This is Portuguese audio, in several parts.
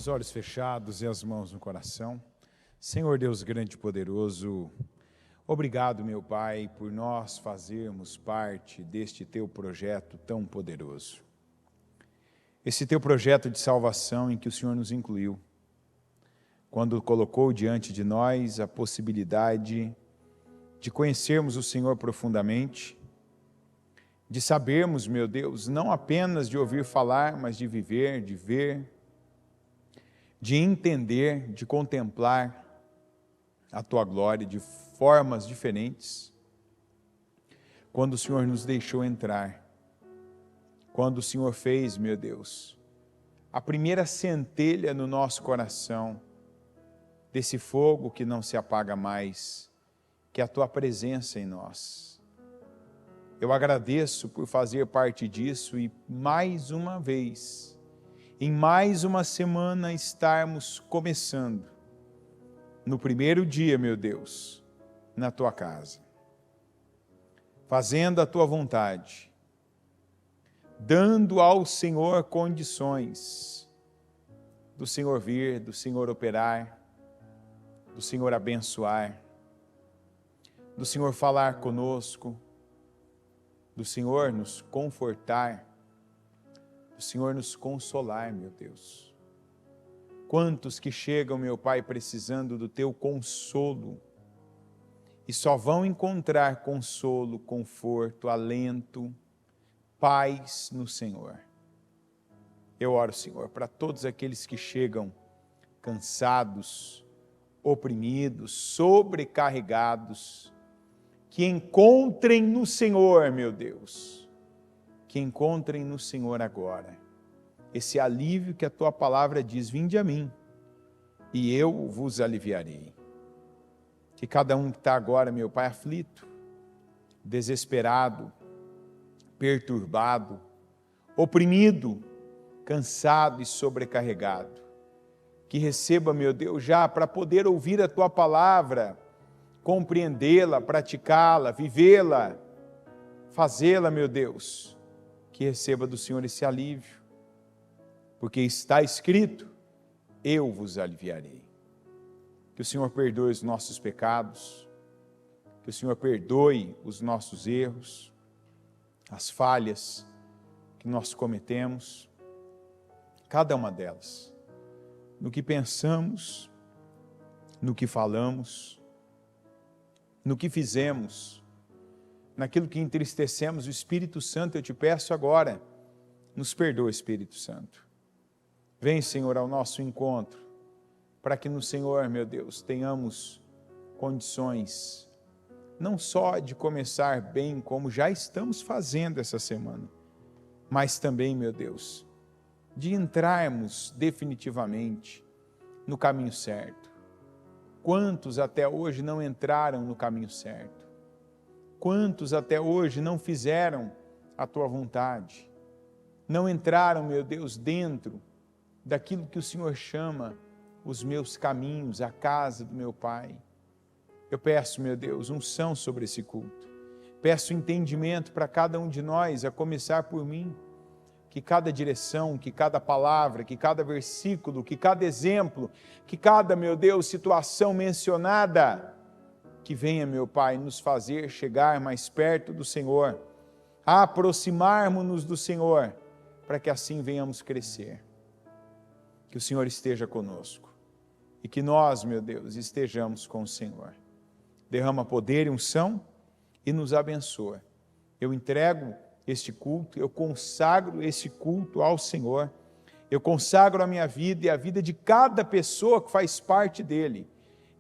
os olhos fechados e as mãos no coração. Senhor Deus grande e poderoso, obrigado, meu Pai, por nós fazermos parte deste Teu projeto tão poderoso. Esse Teu projeto de salvação em que o Senhor nos incluiu, quando colocou diante de nós a possibilidade de conhecermos o Senhor profundamente, de sabermos, meu Deus, não apenas de ouvir falar, mas de viver, de ver, de entender, de contemplar a Tua glória de formas diferentes. Quando o Senhor nos deixou entrar, quando o Senhor fez, meu Deus, a primeira centelha no nosso coração, desse fogo que não se apaga mais, que é a Tua presença em nós. Eu agradeço por fazer parte disso e mais uma vez, em mais uma semana estarmos começando, no primeiro dia, meu Deus, na Tua casa, fazendo a Tua vontade, dando ao Senhor condições do Senhor vir, do Senhor operar, do Senhor abençoar, do Senhor falar conosco, do Senhor nos confortar, do Senhor nos consolar, meu Deus. Quantos que chegam, meu Pai, precisando do Teu consolo e só vão encontrar consolo, conforto, alento, paz no Senhor. Eu oro, Senhor, para todos aqueles que chegam cansados, oprimidos, sobrecarregados, que encontrem no Senhor, meu Deus, que encontrem no Senhor agora esse alívio que a Tua palavra diz: vinde a mim, e eu vos aliviarei. Que cada um que está agora, meu Pai, aflito, desesperado, perturbado, oprimido, cansado e sobrecarregado, que receba, meu Deus, já para poder ouvir a Tua palavra, compreendê-la, praticá-la, vivê-la, fazê-la, meu Deus, que receba do Senhor esse alívio, porque está escrito: eu vos aliviarei. Que o Senhor perdoe os nossos pecados, que o Senhor perdoe os nossos erros, as falhas que nós cometemos, cada uma delas, no que pensamos, no que falamos, no que fizemos, naquilo que entristecemos o Espírito Santo. Eu te peço agora, nos perdoa, Espírito Santo. Vem, Senhor, ao nosso encontro, para que no Senhor, meu Deus, tenhamos condições, não só de começar bem, como já estamos fazendo essa semana, mas também, meu Deus, de entrarmos definitivamente no caminho certo. Quantos até hoje não entraram no caminho certo? Quantos até hoje não fizeram a Tua vontade? Não entraram, meu Deus, dentro daquilo que o Senhor chama os meus caminhos, a casa do meu Pai. Eu peço, meu Deus, unção sobre esse culto. Peço entendimento para cada um de nós, a começar por mim. Que cada direção, que cada palavra, que cada versículo, que cada exemplo, que cada, meu Deus, situação mencionada, que venha, meu Pai, nos fazer chegar mais perto do Senhor, aproximarmos-nos do Senhor, para que assim venhamos crescer. Que o Senhor esteja conosco e que nós, meu Deus, estejamos com o Senhor. Derrama poder e unção e nos abençoa. Eu entrego este culto, eu consagro esse culto ao Senhor, eu consagro a minha vida e a vida de cada pessoa que faz parte dele.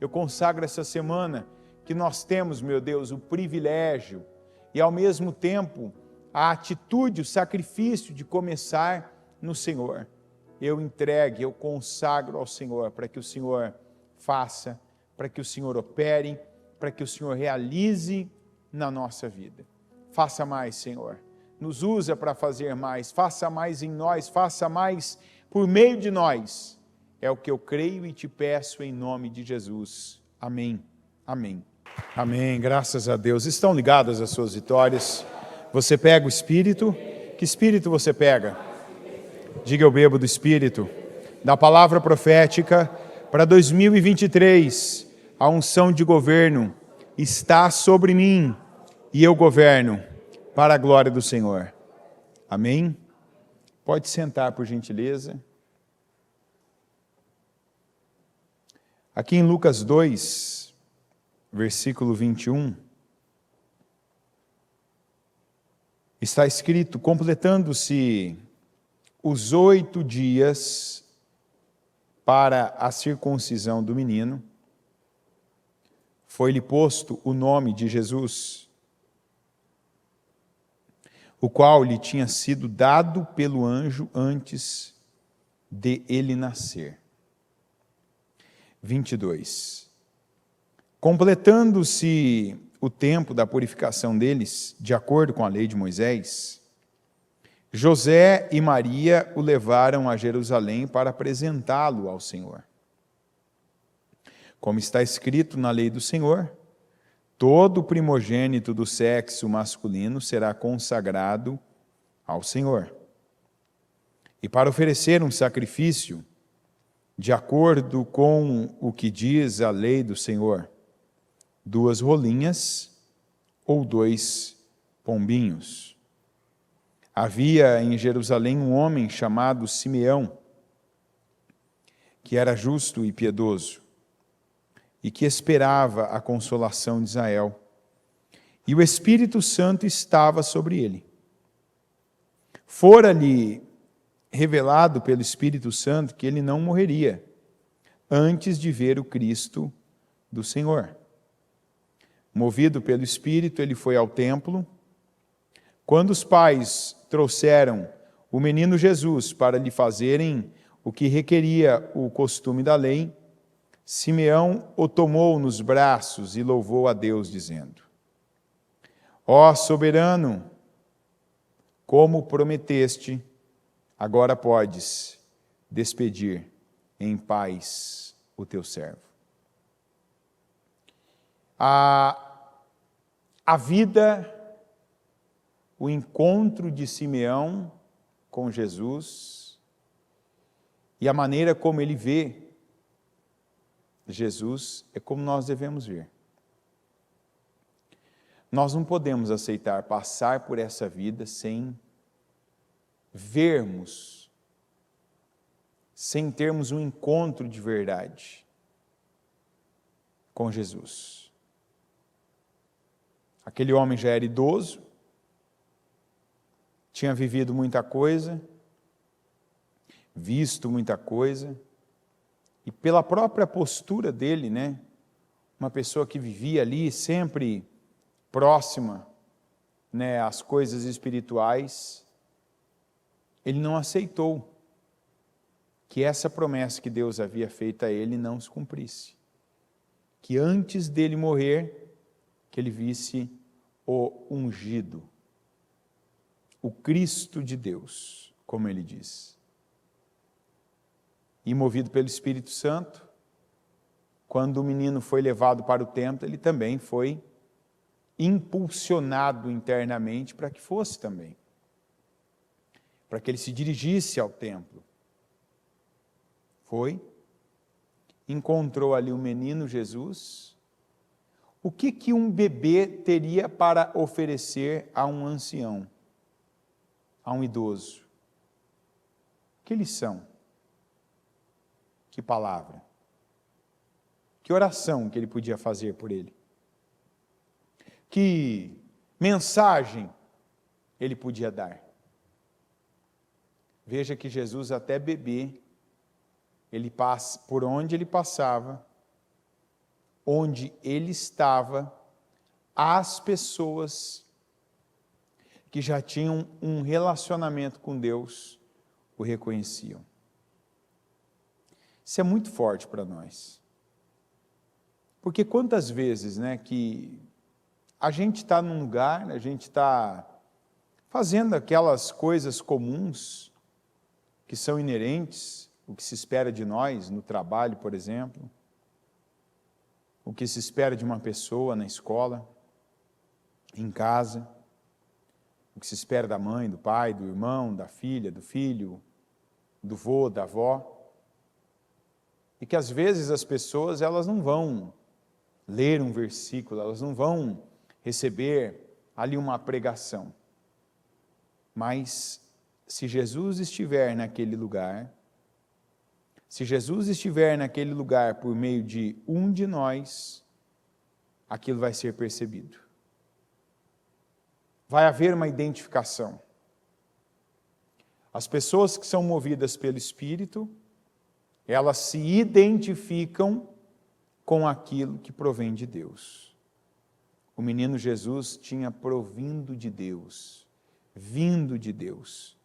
Eu consagro essa semana que nós temos, meu Deus, o privilégio e ao mesmo tempo a atitude, o sacrifício de começar no Senhor. Eu entregue, eu consagro ao Senhor para que o Senhor faça, para que o Senhor opere, para que o Senhor realize na nossa vida. Faça mais, Senhor. Nos usa para fazer mais, faça mais em nós, faça mais por meio de nós. É o que eu creio e te peço em nome de Jesus. Amém. Amém. Amém. Graças a Deus. Estão ligadas as suas vitórias. Você pega o Espírito. Que Espírito você pega? Diga: eu bebo do Espírito. da palavra profética para 2023. A unção de governo está sobre mim e eu governo para a glória do Senhor. Amém? Pode sentar, por gentileza. Aqui em Lucas 2, versículo 21, está escrito: completando-se os 8 dias para a circuncisão do menino, foi-lhe posto o nome de Jesus, o qual lhe tinha sido dado pelo anjo antes de ele nascer. 22. Completando-se o tempo da purificação deles, de acordo com a lei de Moisés, José e Maria o levaram a Jerusalém para apresentá-lo ao Senhor. Como está escrito na lei do Senhor, todo primogênito do sexo masculino será consagrado ao Senhor. E para oferecer um sacrifício, de acordo com o que diz a lei do Senhor, 2 rolinhas ou 2 pombinhos. Havia em Jerusalém um homem chamado Simeão, que era justo e piedoso, e que esperava a consolação de Israel. E o Espírito Santo estava sobre ele. Fora-lhe revelado pelo Espírito Santo que ele não morreria antes de ver o Cristo do Senhor. Movido pelo Espírito, ele foi ao templo. Quando os pais trouxeram o menino Jesus para lhe fazerem o que requeria o costume da lei, Simeão o tomou nos braços e louvou a Deus, dizendo: Ó soberano, como prometeste, agora podes despedir em paz o teu servo. A vida, o encontro de Simeão com Jesus e a maneira como ele vê Jesus é como nós devemos ver. Nós não podemos aceitar passar por essa vida sem vermos, sem termos um encontro de verdade com Jesus. Aquele homem já era idoso, tinha vivido muita coisa, visto muita coisa, e pela própria postura dele, uma pessoa que vivia ali sempre próxima, às coisas espirituais, ele não aceitou que essa promessa que Deus havia feito a ele não se cumprisse. Que antes dele morrer, que ele visse o ungido, o Cristo de Deus, como ele diz. E movido pelo Espírito Santo, quando o menino foi levado para o templo, ele também foi impulsionado internamente para que fosse também. Para que ele se dirigisse ao templo. Foi, encontrou ali o menino Jesus. O que um bebê teria para oferecer a um ancião, a um idoso? Que lição? Que palavra? Que oração que ele podia fazer por ele? Que mensagem ele podia dar? Veja que Jesus, até bebê, ele passa por onde ele passava, onde ele estava, as pessoas que já tinham um relacionamento com Deus o reconheciam. Isso é muito forte para nós. Porque quantas vezes, que a gente está num lugar, a gente está fazendo aquelas coisas comuns que são inerentes, o que se espera de nós no trabalho, por exemplo, o que se espera de uma pessoa na escola, em casa, o que se espera da mãe, do pai, do irmão, da filha, do filho, do vô, da avó. E que às vezes as pessoas, elas não vão ler um versículo, elas não vão receber ali uma pregação. Mas se Jesus estiver naquele lugar, se Jesus estiver naquele lugar por meio de um de nós, aquilo vai ser percebido. Vai haver uma identificação. As pessoas que são movidas pelo Espírito, elas se identificam com aquilo que provém de Deus. O menino Jesus tinha provindo de Deus, vindo de Deus.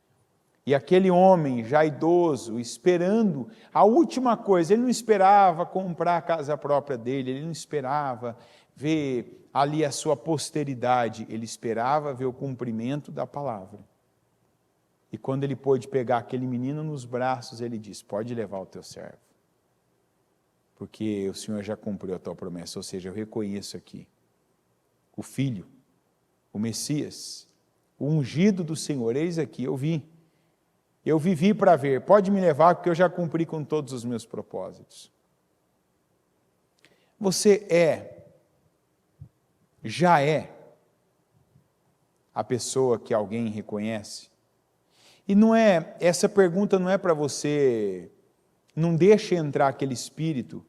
E aquele homem já idoso, esperando a última coisa, ele não esperava comprar a casa própria dele, ele não esperava ver ali a sua posteridade, ele esperava ver o cumprimento da palavra. E quando ele pôde pegar aquele menino nos braços, ele disse: pode levar o teu servo, porque o Senhor já cumpriu a tua promessa. Ou seja, eu reconheço aqui o Filho, o Messias, o ungido do Senhor. Eis aqui, eu vivi para ver, pode me levar, porque eu já cumpri com todos os meus propósitos. Você já é a pessoa que alguém reconhece? E essa pergunta não é para você, não deixe entrar aquele espírito,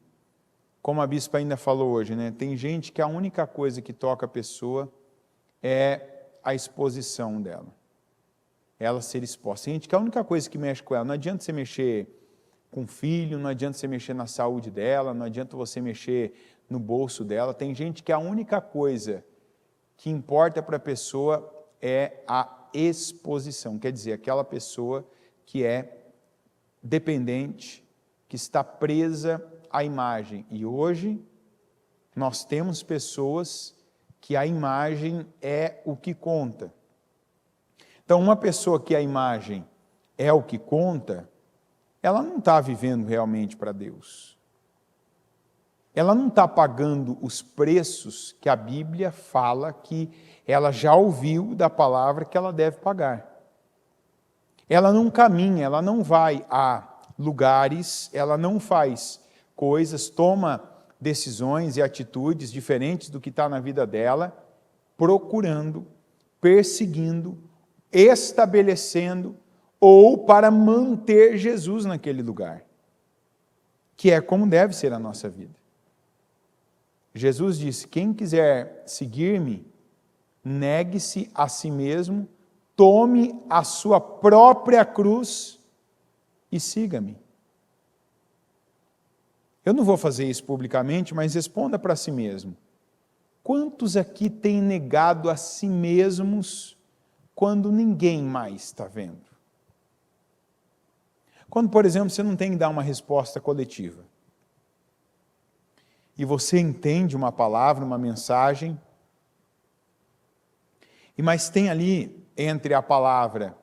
como a bispa ainda falou hoje, né? Tem gente que a única coisa que toca a pessoa é a exposição dela, ela ser exposta. Tem gente que a única coisa que mexe com ela, não adianta você mexer com o filho, não adianta você mexer na saúde dela, não adianta você mexer no bolso dela. Tem gente que a única coisa que importa para a pessoa é a exposição, quer dizer, aquela pessoa que é dependente, que está presa à imagem. E hoje nós temos pessoas que a imagem é o que conta. Então, uma pessoa que a imagem é o que conta, ela não está vivendo realmente para Deus. Ela não está pagando os preços que a Bíblia fala que ela já ouviu da palavra que ela deve pagar. Ela não caminha, ela não vai a lugares, ela não faz coisas, toma decisões e atitudes diferentes do que está na vida dela, procurando, perseguindo, estabelecendo ou para manter Jesus naquele lugar, que é como deve ser a nossa vida. Jesus disse: quem quiser seguir-me, negue-se a si mesmo, tome a sua própria cruz e siga-me. Eu não vou fazer isso publicamente, mas responda para si mesmo. Quantos aqui têm negado a si mesmos quando ninguém mais está vendo? Quando, por exemplo, você não tem que dar uma resposta coletiva, e você entende uma palavra, uma mensagem, mas tem ali, entre a palavra,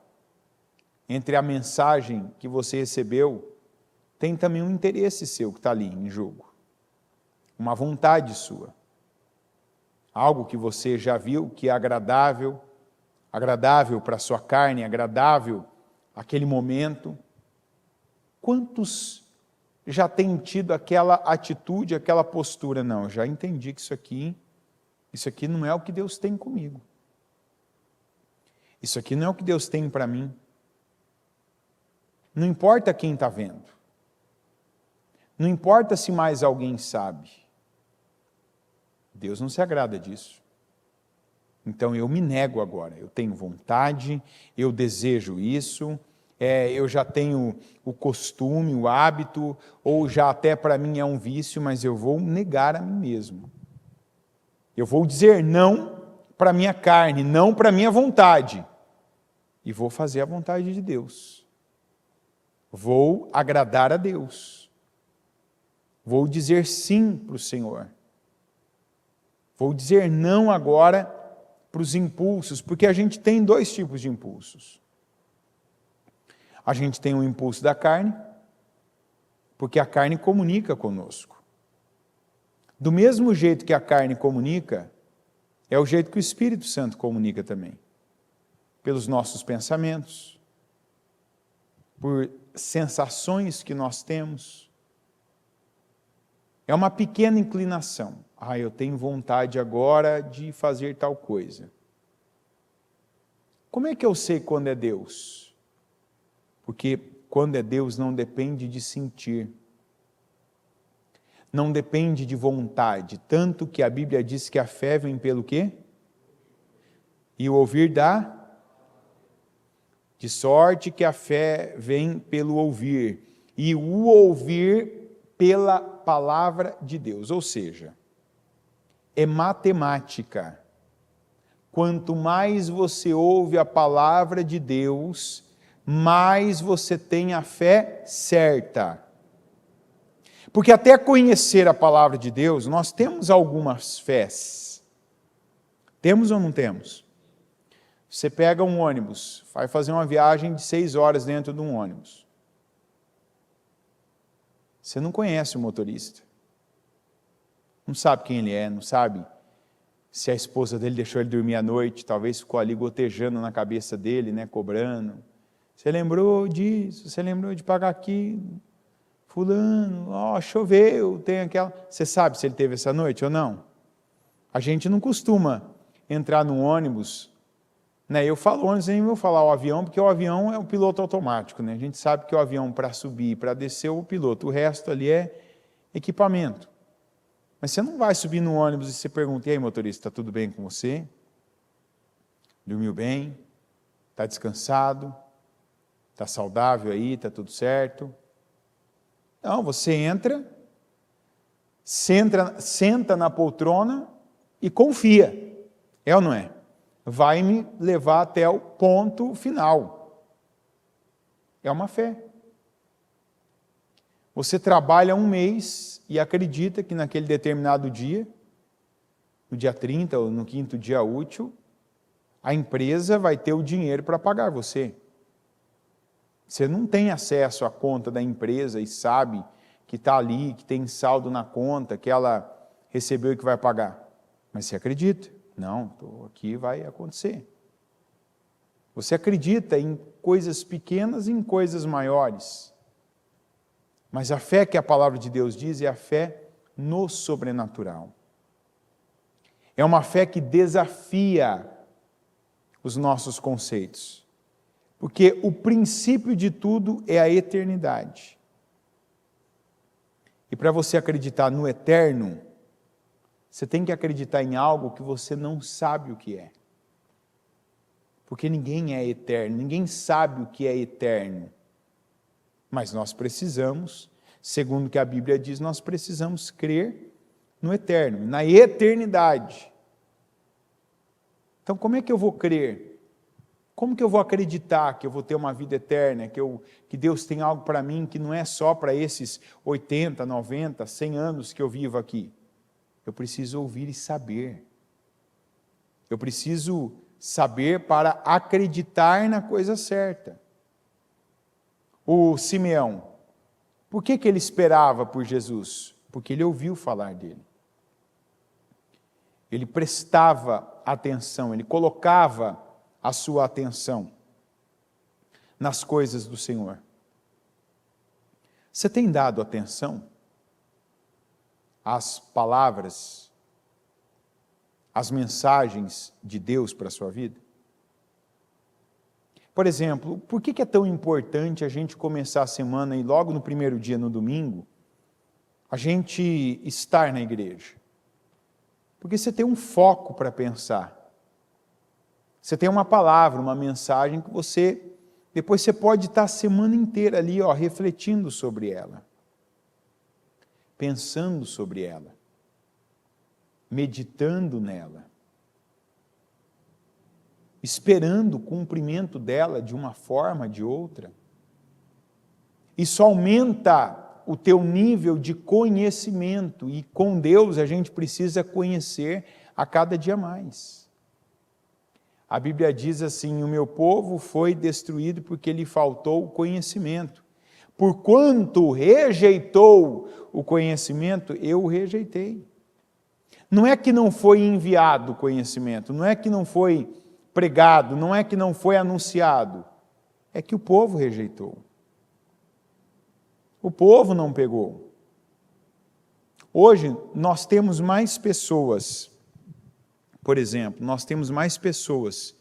entre a mensagem que você recebeu, tem também um interesse seu que está ali em jogo, uma vontade sua, algo que você já viu que é agradável para a sua carne, agradável aquele momento. Quantos já têm tido aquela atitude, aquela postura? Não, eu já entendi que isso aqui não é o que Deus tem comigo. Isso aqui não é o que Deus tem para mim. Não importa quem está vendo. Não importa se mais alguém sabe. Deus não se agrada disso. Então eu me nego agora. Eu tenho vontade, eu desejo isso, eu já tenho o costume, o hábito, ou já até para mim é um vício, mas eu vou negar a mim mesmo. Eu vou dizer não para a minha carne, não para a minha vontade. E vou fazer a vontade de Deus. Vou agradar a Deus. Vou dizer sim para o Senhor. Vou dizer não agora para os impulsos, porque a gente tem dois tipos de impulsos. A gente tem o impulso da carne, porque a carne comunica conosco. Do mesmo jeito que a carne comunica, é o jeito que o Espírito Santo comunica também. Pelos nossos pensamentos, por sensações que nós temos. É uma pequena inclinação. Eu tenho vontade agora de fazer tal coisa. Como é que eu sei quando é Deus? Porque quando é Deus não depende de sentir. Não depende de vontade. Tanto que a Bíblia diz que a fé vem pelo quê? E o ouvir de sorte que a fé vem pelo ouvir. E o ouvir pela palavra de Deus. Ou seja, é matemática. Quanto mais você ouve a palavra de Deus, mais você tem a fé certa. Porque até conhecer a palavra de Deus, nós temos algumas fés. Temos ou não temos? Você pega um ônibus, vai fazer uma viagem de 6 horas dentro de um ônibus. Você não conhece o motorista. Não sabe quem ele é, não sabe se a esposa dele deixou ele dormir à noite, talvez ficou ali gotejando na cabeça dele, né, cobrando. Você lembrou disso, você lembrou de pagar aquilo, fulano, choveu, tem aquela... Você sabe se ele teve essa noite ou não? A gente não costuma entrar num ônibus, né? Eu falo ônibus, nem vou falar o avião, porque o avião é o piloto automático, né? A gente sabe que o avião, para subir e para descer, é o piloto, o resto ali é equipamento. Mas você não vai subir no ônibus e você pergunta: e aí, motorista, está tudo bem com você? Dormiu bem? Está descansado? Está saudável aí? Está tudo certo? Não, você entra, senta na poltrona e confia. É ou não é? Vai me levar até o ponto final. É uma fé. Você trabalha um mês e acredita que naquele determinado dia, no dia 30 ou no 5º dia útil, a empresa vai ter o dinheiro para pagar você. Você não tem acesso à conta da empresa e sabe que está ali, que tem saldo na conta, que ela recebeu e que vai pagar. Mas você acredita. Não, aqui vai acontecer. Você acredita em coisas pequenas e em coisas maiores. Mas a fé que a palavra de Deus diz é a fé no sobrenatural. É uma fé que desafia os nossos conceitos. Porque o princípio de tudo é a eternidade. E para você acreditar no eterno, você tem que acreditar em algo que você não sabe o que é. Porque ninguém é eterno, ninguém sabe o que é eterno. Mas nós precisamos, segundo o que a Bíblia diz, nós precisamos crer no eterno, na eternidade. Então, como é que eu vou crer? Como que eu vou acreditar que eu vou ter uma vida eterna, que Deus tem algo para mim que não é só para esses 80, 90, 100 anos que eu vivo aqui? Eu preciso ouvir e saber. Eu preciso saber para acreditar na coisa certa. O Simeão, por que ele esperava por Jesus? Porque ele ouviu falar dele. Ele prestava atenção, ele colocava a sua atenção nas coisas do Senhor. Você tem dado atenção às palavras, às mensagens de Deus para a sua vida? Por exemplo, por que é tão importante a gente começar a semana e logo no primeiro dia, no domingo, a gente estar na igreja? Porque você tem um foco para pensar. Você tem uma palavra, uma mensagem que depois você pode estar a semana inteira ali, refletindo sobre ela. Pensando sobre ela. Meditando nela. Esperando o cumprimento dela de uma forma ou de outra. Isso aumenta o teu nível de conhecimento, e com Deus a gente precisa conhecer a cada dia mais. A Bíblia diz assim: o meu povo foi destruído porque lhe faltou o conhecimento. Porquanto rejeitou o conhecimento, eu o rejeitei. Não é que não foi enviado o conhecimento, não é que não foi pregado, não é que não foi anunciado, é que o povo rejeitou. O povo não pegou. Hoje, nós temos mais pessoas, por exemplo, nós temos mais pessoas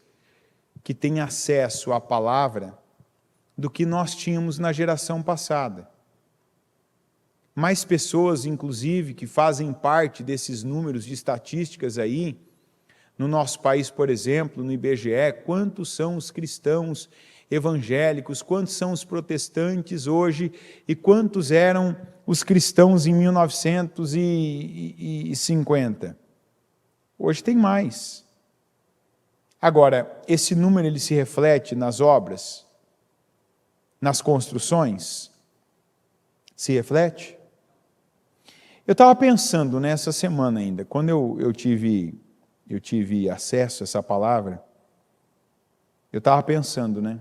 que têm acesso à palavra do que nós tínhamos na geração passada. Mais pessoas, inclusive, que fazem parte desses números de estatísticas aí, no nosso país, por exemplo, no IBGE, quantos são os cristãos evangélicos, quantos são os protestantes hoje e quantos eram os cristãos em 1950. Hoje tem mais. Agora, esse número ele se reflete nas obras, nas construções? Se reflete? Eu estava pensando nessa semana ainda, quando eu tive acesso a essa palavra, eu estava pensando, né?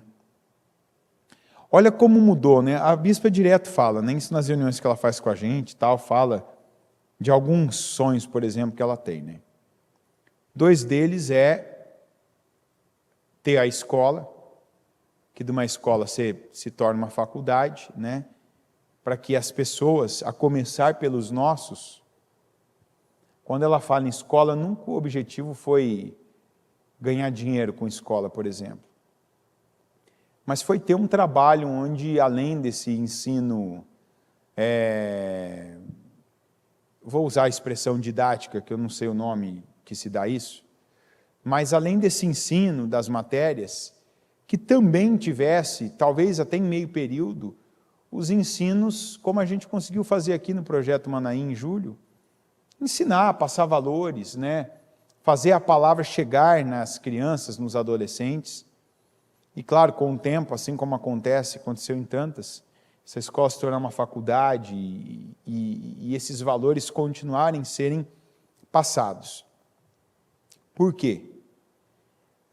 Olha como mudou, né? A bispa direto fala, né? Isso nas reuniões que ela faz com a gente, tal, fala de alguns sonhos, por exemplo, que ela tem, né? 2 deles é ter a escola, que de uma escola se torna uma faculdade, né? Para que as pessoas, a começar pelos nossos, quando ela fala em escola, nunca o objetivo foi ganhar dinheiro com escola, por exemplo. Mas foi ter um trabalho onde, além desse ensino, vou usar a expressão didática, que eu não sei o nome que se dá isso, mas além desse ensino das matérias, que também tivesse, talvez até em meio período, os ensinos, como a gente conseguiu fazer aqui no Projeto Manaim em julho, ensinar, passar valores, né? Fazer a palavra chegar nas crianças, nos adolescentes. E claro, com o tempo, assim como aconteceu em tantas, essa escola se tornar uma faculdade e esses valores continuarem serem passados. Por quê?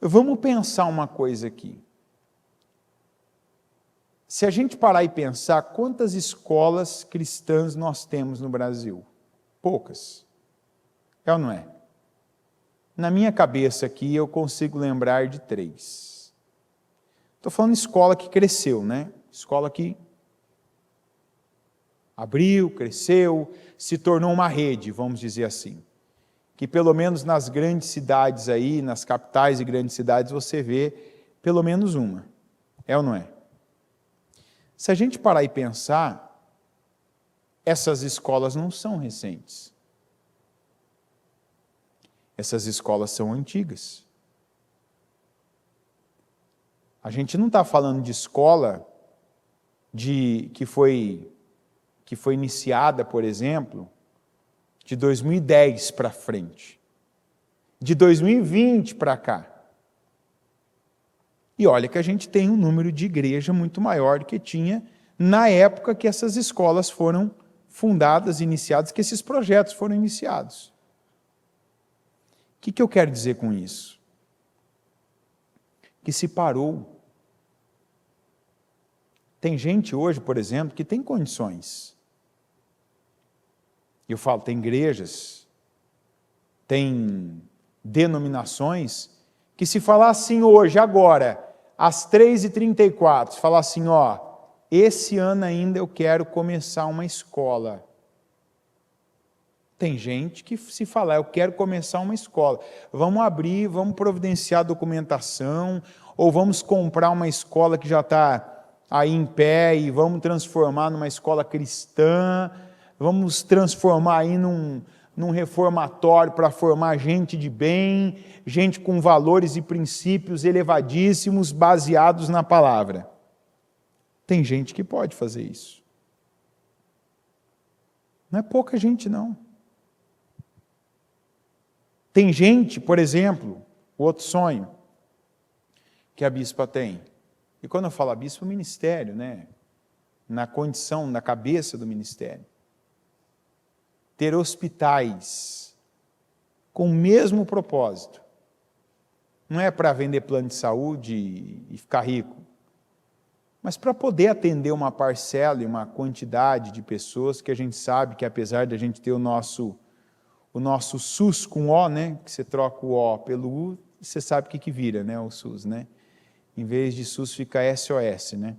Vamos pensar uma coisa aqui. Se a gente parar e pensar, quantas escolas cristãs nós temos no Brasil? Poucas. É ou não é? Na minha cabeça aqui, eu consigo lembrar de 3. Estou falando de escola que cresceu, né? Escola que abriu, cresceu, se tornou uma rede, vamos dizer assim. Que pelo menos nas grandes cidades aí, nas capitais e grandes cidades, você vê pelo menos uma. É ou não é? Se a gente parar e pensar, essas escolas não são recentes. Essas escolas são antigas. A gente não está falando de escola que foi iniciada, por exemplo, de 2010 para frente, de 2020 para cá. E olha que a gente tem um número de igreja muito maior do que tinha na época que essas escolas foram fundadas, iniciadas, que esses projetos foram iniciados. O que eu quero dizer com isso? Que se parou. Tem gente hoje, por exemplo, que tem condições. Eu falo, tem igrejas, tem denominações, que se falar assim hoje, agora, às 3h34, se falar assim, esse ano ainda eu quero começar uma escola. Tem gente que se falar, eu quero começar uma escola, vamos abrir, vamos providenciar documentação, ou vamos comprar uma escola que já está aí em pé e vamos transformar numa escola cristã, vamos transformar aí num reformatório para formar gente de bem, gente com valores e princípios elevadíssimos baseados na palavra. Tem gente que pode fazer isso. Não é pouca gente, não. Tem gente, por exemplo, o outro sonho que a bispa tem. E quando eu falo a bispa, o ministério, né? Na condição, na cabeça do ministério. Ter hospitais com o mesmo propósito. Não é para vender plano de saúde e ficar rico, mas para poder atender uma parcela e uma quantidade de pessoas que a gente sabe que, apesar de a gente ter o nosso SUS com O, né, que você troca o O pelo U, você sabe o que vira, né, o SUS, né? Em vez de SUS fica SOS, né?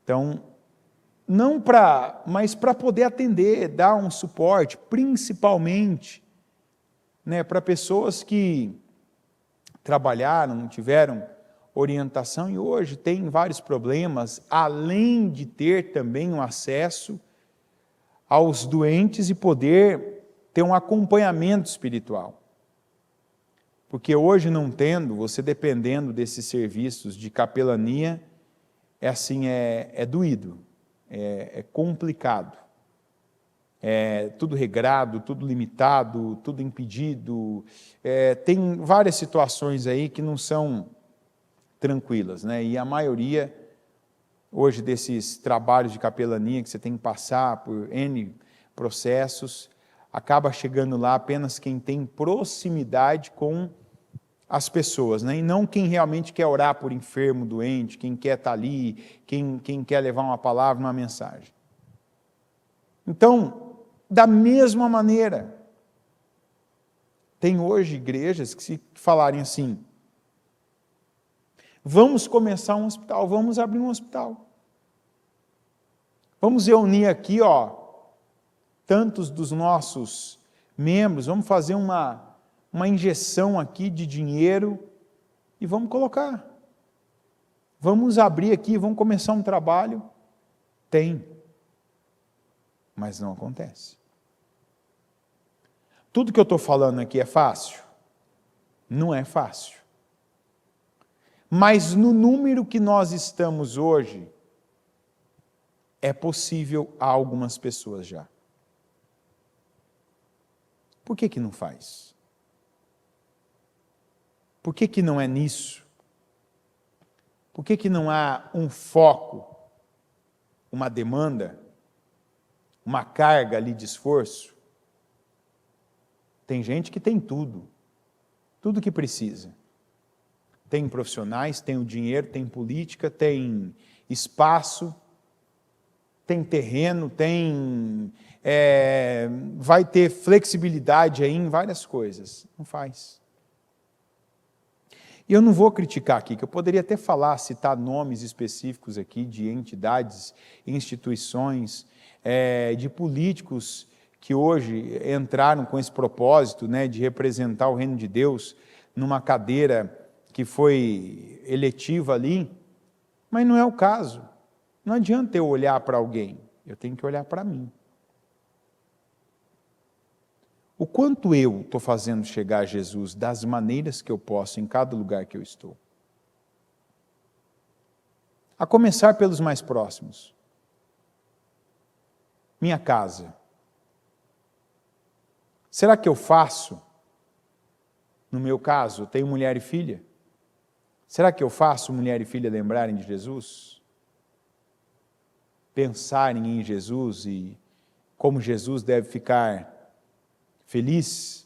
Então, mas para poder atender, dar um suporte, principalmente, né, para pessoas que trabalharam, não tiveram orientação e hoje têm vários problemas, além de ter também um acesso aos doentes e poder ter um acompanhamento espiritual. Porque hoje não tendo, você dependendo desses serviços de capelania, é doído, é complicado. É tudo regrado, tudo limitado, tudo impedido. Tem várias situações aí que não são tranquilas, né? E a maioria, hoje, desses trabalhos de capelania que você tem que passar por N processos, acaba chegando lá apenas quem tem proximidade com as pessoas, né? E não quem realmente quer orar por enfermo, doente, quem quer estar ali, quem quer levar uma palavra, uma mensagem. Então, da mesma maneira, tem hoje igrejas que se falarem assim, vamos começar um hospital, vamos abrir um hospital. Vamos reunir aqui, tantos dos nossos membros, vamos fazer uma injeção aqui de dinheiro e vamos colocar. Vamos abrir aqui, vamos começar um trabalho. Tem, mas não acontece. Tudo que eu estou falando aqui é fácil? Não é fácil. Mas no número que nós estamos hoje, é possível a algumas pessoas já. Por que não faz? Por que não é nisso? Por que não há um foco, uma demanda, uma carga ali de esforço? Tem gente que tem tudo que precisa. Tem profissionais, tem o dinheiro, tem política, tem espaço, tem terreno, vai ter flexibilidade aí em várias coisas. Não faz. E eu não vou criticar aqui, que eu poderia até citar nomes específicos aqui de entidades, instituições, de políticos que hoje entraram com esse propósito, né, de representar o reino de Deus numa cadeira que foi eletiva ali, mas não é o caso. Não adianta eu olhar para alguém, eu tenho que olhar para mim. O quanto eu estou fazendo chegar a Jesus das maneiras que eu posso em cada lugar que eu estou. A começar pelos mais próximos. Minha casa. Será que eu faço? No meu caso, tenho mulher e filha. Será que eu faço mulher e filha lembrarem de Jesus? Pensarem em Jesus e como Jesus deve ficar feliz,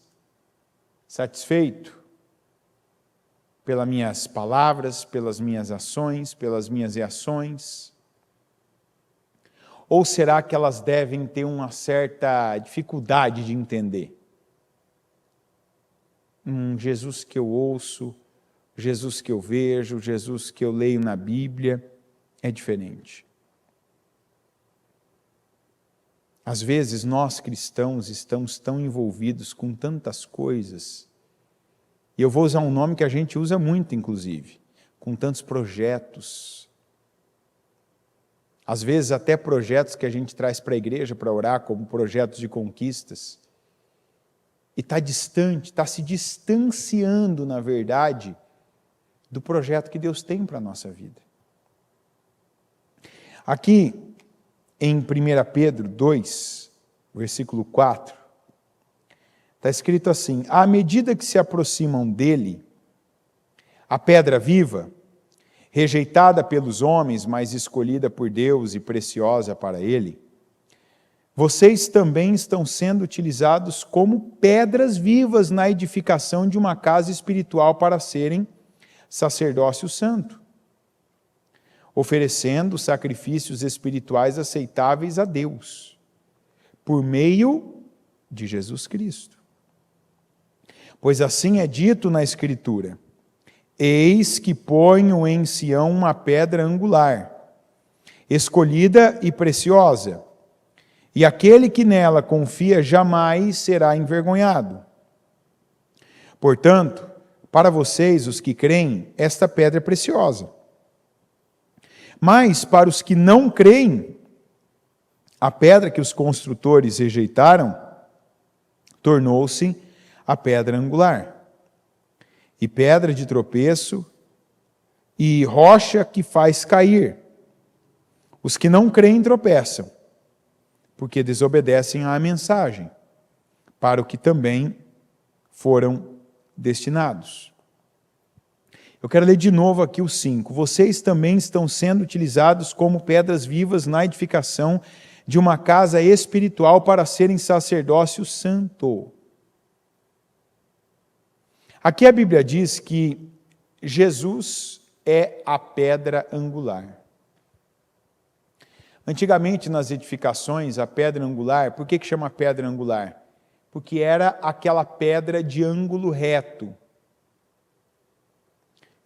satisfeito pelas minhas palavras, pelas minhas ações, pelas minhas reações? Ou será que elas devem ter uma certa dificuldade de entender? Jesus que eu ouço, Jesus que eu vejo, Jesus que eu leio na Bíblia, é diferente. Às vezes nós cristãos estamos tão envolvidos com tantas coisas, e eu vou usar um nome que a gente usa muito, inclusive, com tantos projetos. Às vezes até projetos que a gente traz para a igreja para orar, como projetos de conquistas, e está distante, está se distanciando, na verdade, do projeto que Deus tem para a nossa vida. Aqui, em 1 Pedro 2, versículo 4, está escrito assim: à medida que se aproximam dele, a pedra viva, rejeitada pelos homens, mas escolhida por Deus e preciosa para ele, vocês também estão sendo utilizados como pedras vivas na edificação de uma casa espiritual para serem sacerdócio santo, oferecendo sacrifícios espirituais aceitáveis a Deus, por meio de Jesus Cristo. Pois assim é dito na Escritura: eis que ponho em Sião uma pedra angular, escolhida e preciosa, e aquele que nela confia jamais será envergonhado. Portanto, para vocês, os que creem, esta pedra é preciosa. Mas para os que não creem, a pedra que os construtores rejeitaram tornou-se a pedra angular, e pedra de tropeço, e rocha que faz cair. Os que não creem tropeçam, porque desobedecem à mensagem, para o que também foram destinados. Eu quero ler de novo aqui o 5. Vocês também estão sendo utilizados como pedras vivas na edificação de uma casa espiritual para serem sacerdócio santo. Aqui a Bíblia diz que Jesus é a pedra angular. Antigamente, nas edificações, a pedra angular, por que chama pedra angular? Porque era aquela pedra de ângulo reto.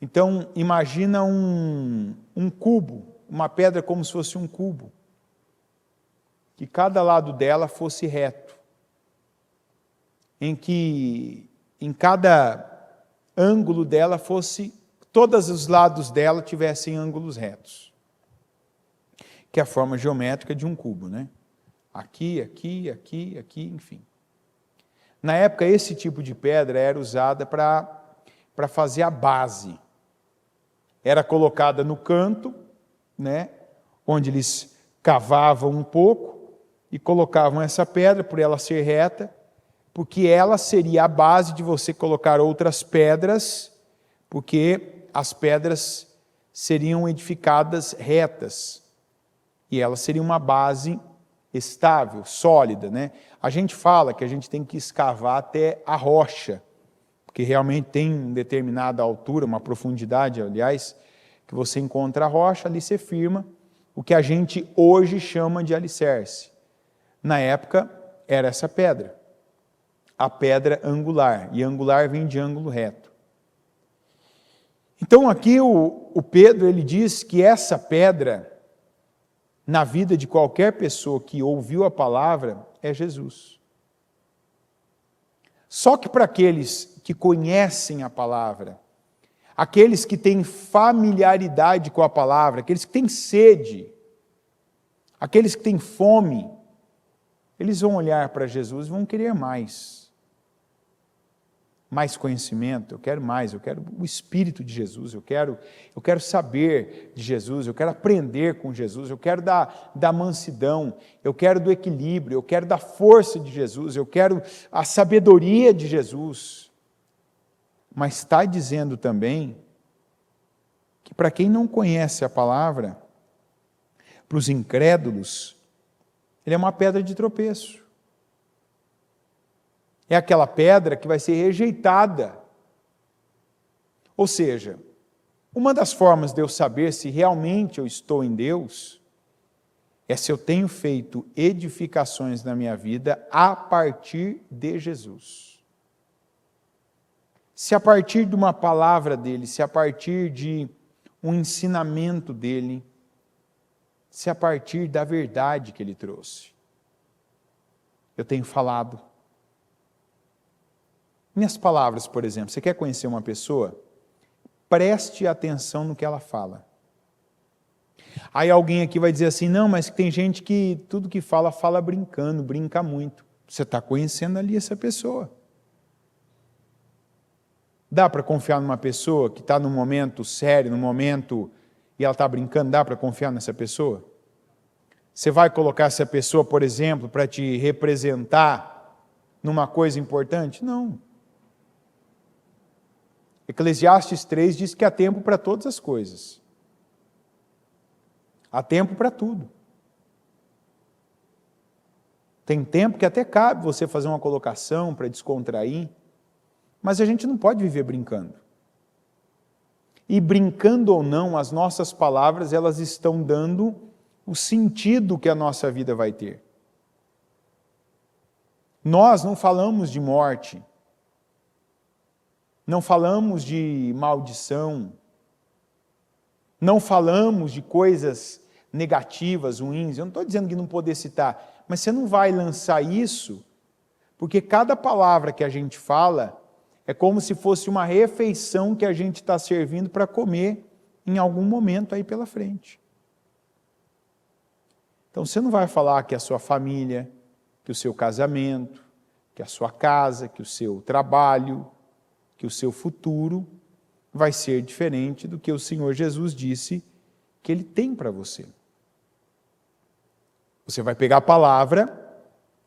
Então, imagina um cubo, uma pedra como se fosse um cubo, que cada lado dela fosse reto, em que em cada ângulo dela fosse, todos os lados dela tivessem ângulos retos, que é a forma geométrica de um cubo, né? Aqui, aqui, aqui, aqui, enfim. Na época, esse tipo de pedra era usada para fazer a base. Era colocada no canto, né, onde eles cavavam um pouco e colocavam essa pedra, por ela ser reta, porque ela seria a base de você colocar outras pedras, porque as pedras seriam edificadas retas, e ela seria uma base estável, sólida, né? A gente fala que a gente tem que escavar até a rocha, porque realmente tem uma determinada altura, uma profundidade, aliás, que você encontra a rocha, ali você firma o que a gente hoje chama de alicerce. Na época, era essa pedra, a pedra angular, e angular vem de ângulo reto. Então aqui o Pedro, ele diz que essa pedra, na vida de qualquer pessoa que ouviu a palavra, é Jesus. Só que para aqueles que conhecem a palavra, aqueles que têm familiaridade com a palavra, aqueles que têm sede, aqueles que têm fome, eles vão olhar para Jesus e vão querer mais. Mais conhecimento, eu quero mais, eu quero o Espírito de Jesus, eu quero saber de Jesus, eu quero aprender com Jesus, eu quero da mansidão, eu quero do equilíbrio, eu quero da força de Jesus, eu quero a sabedoria de Jesus. Mas está dizendo também que para quem não conhece a palavra, para os incrédulos, ele é uma pedra de tropeço. É aquela pedra que vai ser rejeitada. Ou seja, uma das formas de eu saber se realmente eu estou em Deus é se eu tenho feito edificações na minha vida a partir de Jesus. Se a partir de uma palavra dele, se a partir de um ensinamento dele, se a partir da verdade que ele trouxe. Eu tenho falado. Minhas palavras, por exemplo, você quer conhecer uma pessoa? Preste atenção no que ela fala. Aí alguém aqui vai dizer assim, não, mas tem gente que tudo que fala, fala brincando, brinca muito. Você está conhecendo ali essa pessoa. Dá para confiar numa pessoa que está num momento sério, num momento, e ela está brincando, dá para confiar nessa pessoa? Você vai colocar essa pessoa, por exemplo, para te representar numa coisa importante? Não. Eclesiastes 3 diz que há tempo para todas as coisas. Há tempo para tudo. Tem tempo que até cabe você fazer uma colocação para descontrair, mas a gente não pode viver brincando. E brincando ou não, as nossas palavras, elas estão dando o sentido que a nossa vida vai ter. Nós não falamos de morte, não falamos de maldição, não falamos de coisas negativas, ruins. Eu não estou dizendo que não poder citar, mas você não vai lançar isso, porque cada palavra que a gente fala é como se fosse uma refeição que a gente está servindo para comer em algum momento aí pela frente. Então você não vai falar que a sua família, que o seu casamento, que a sua casa, que o seu trabalho, que o seu futuro vai ser diferente do que o Senhor Jesus disse que Ele tem para você. Você vai pegar a palavra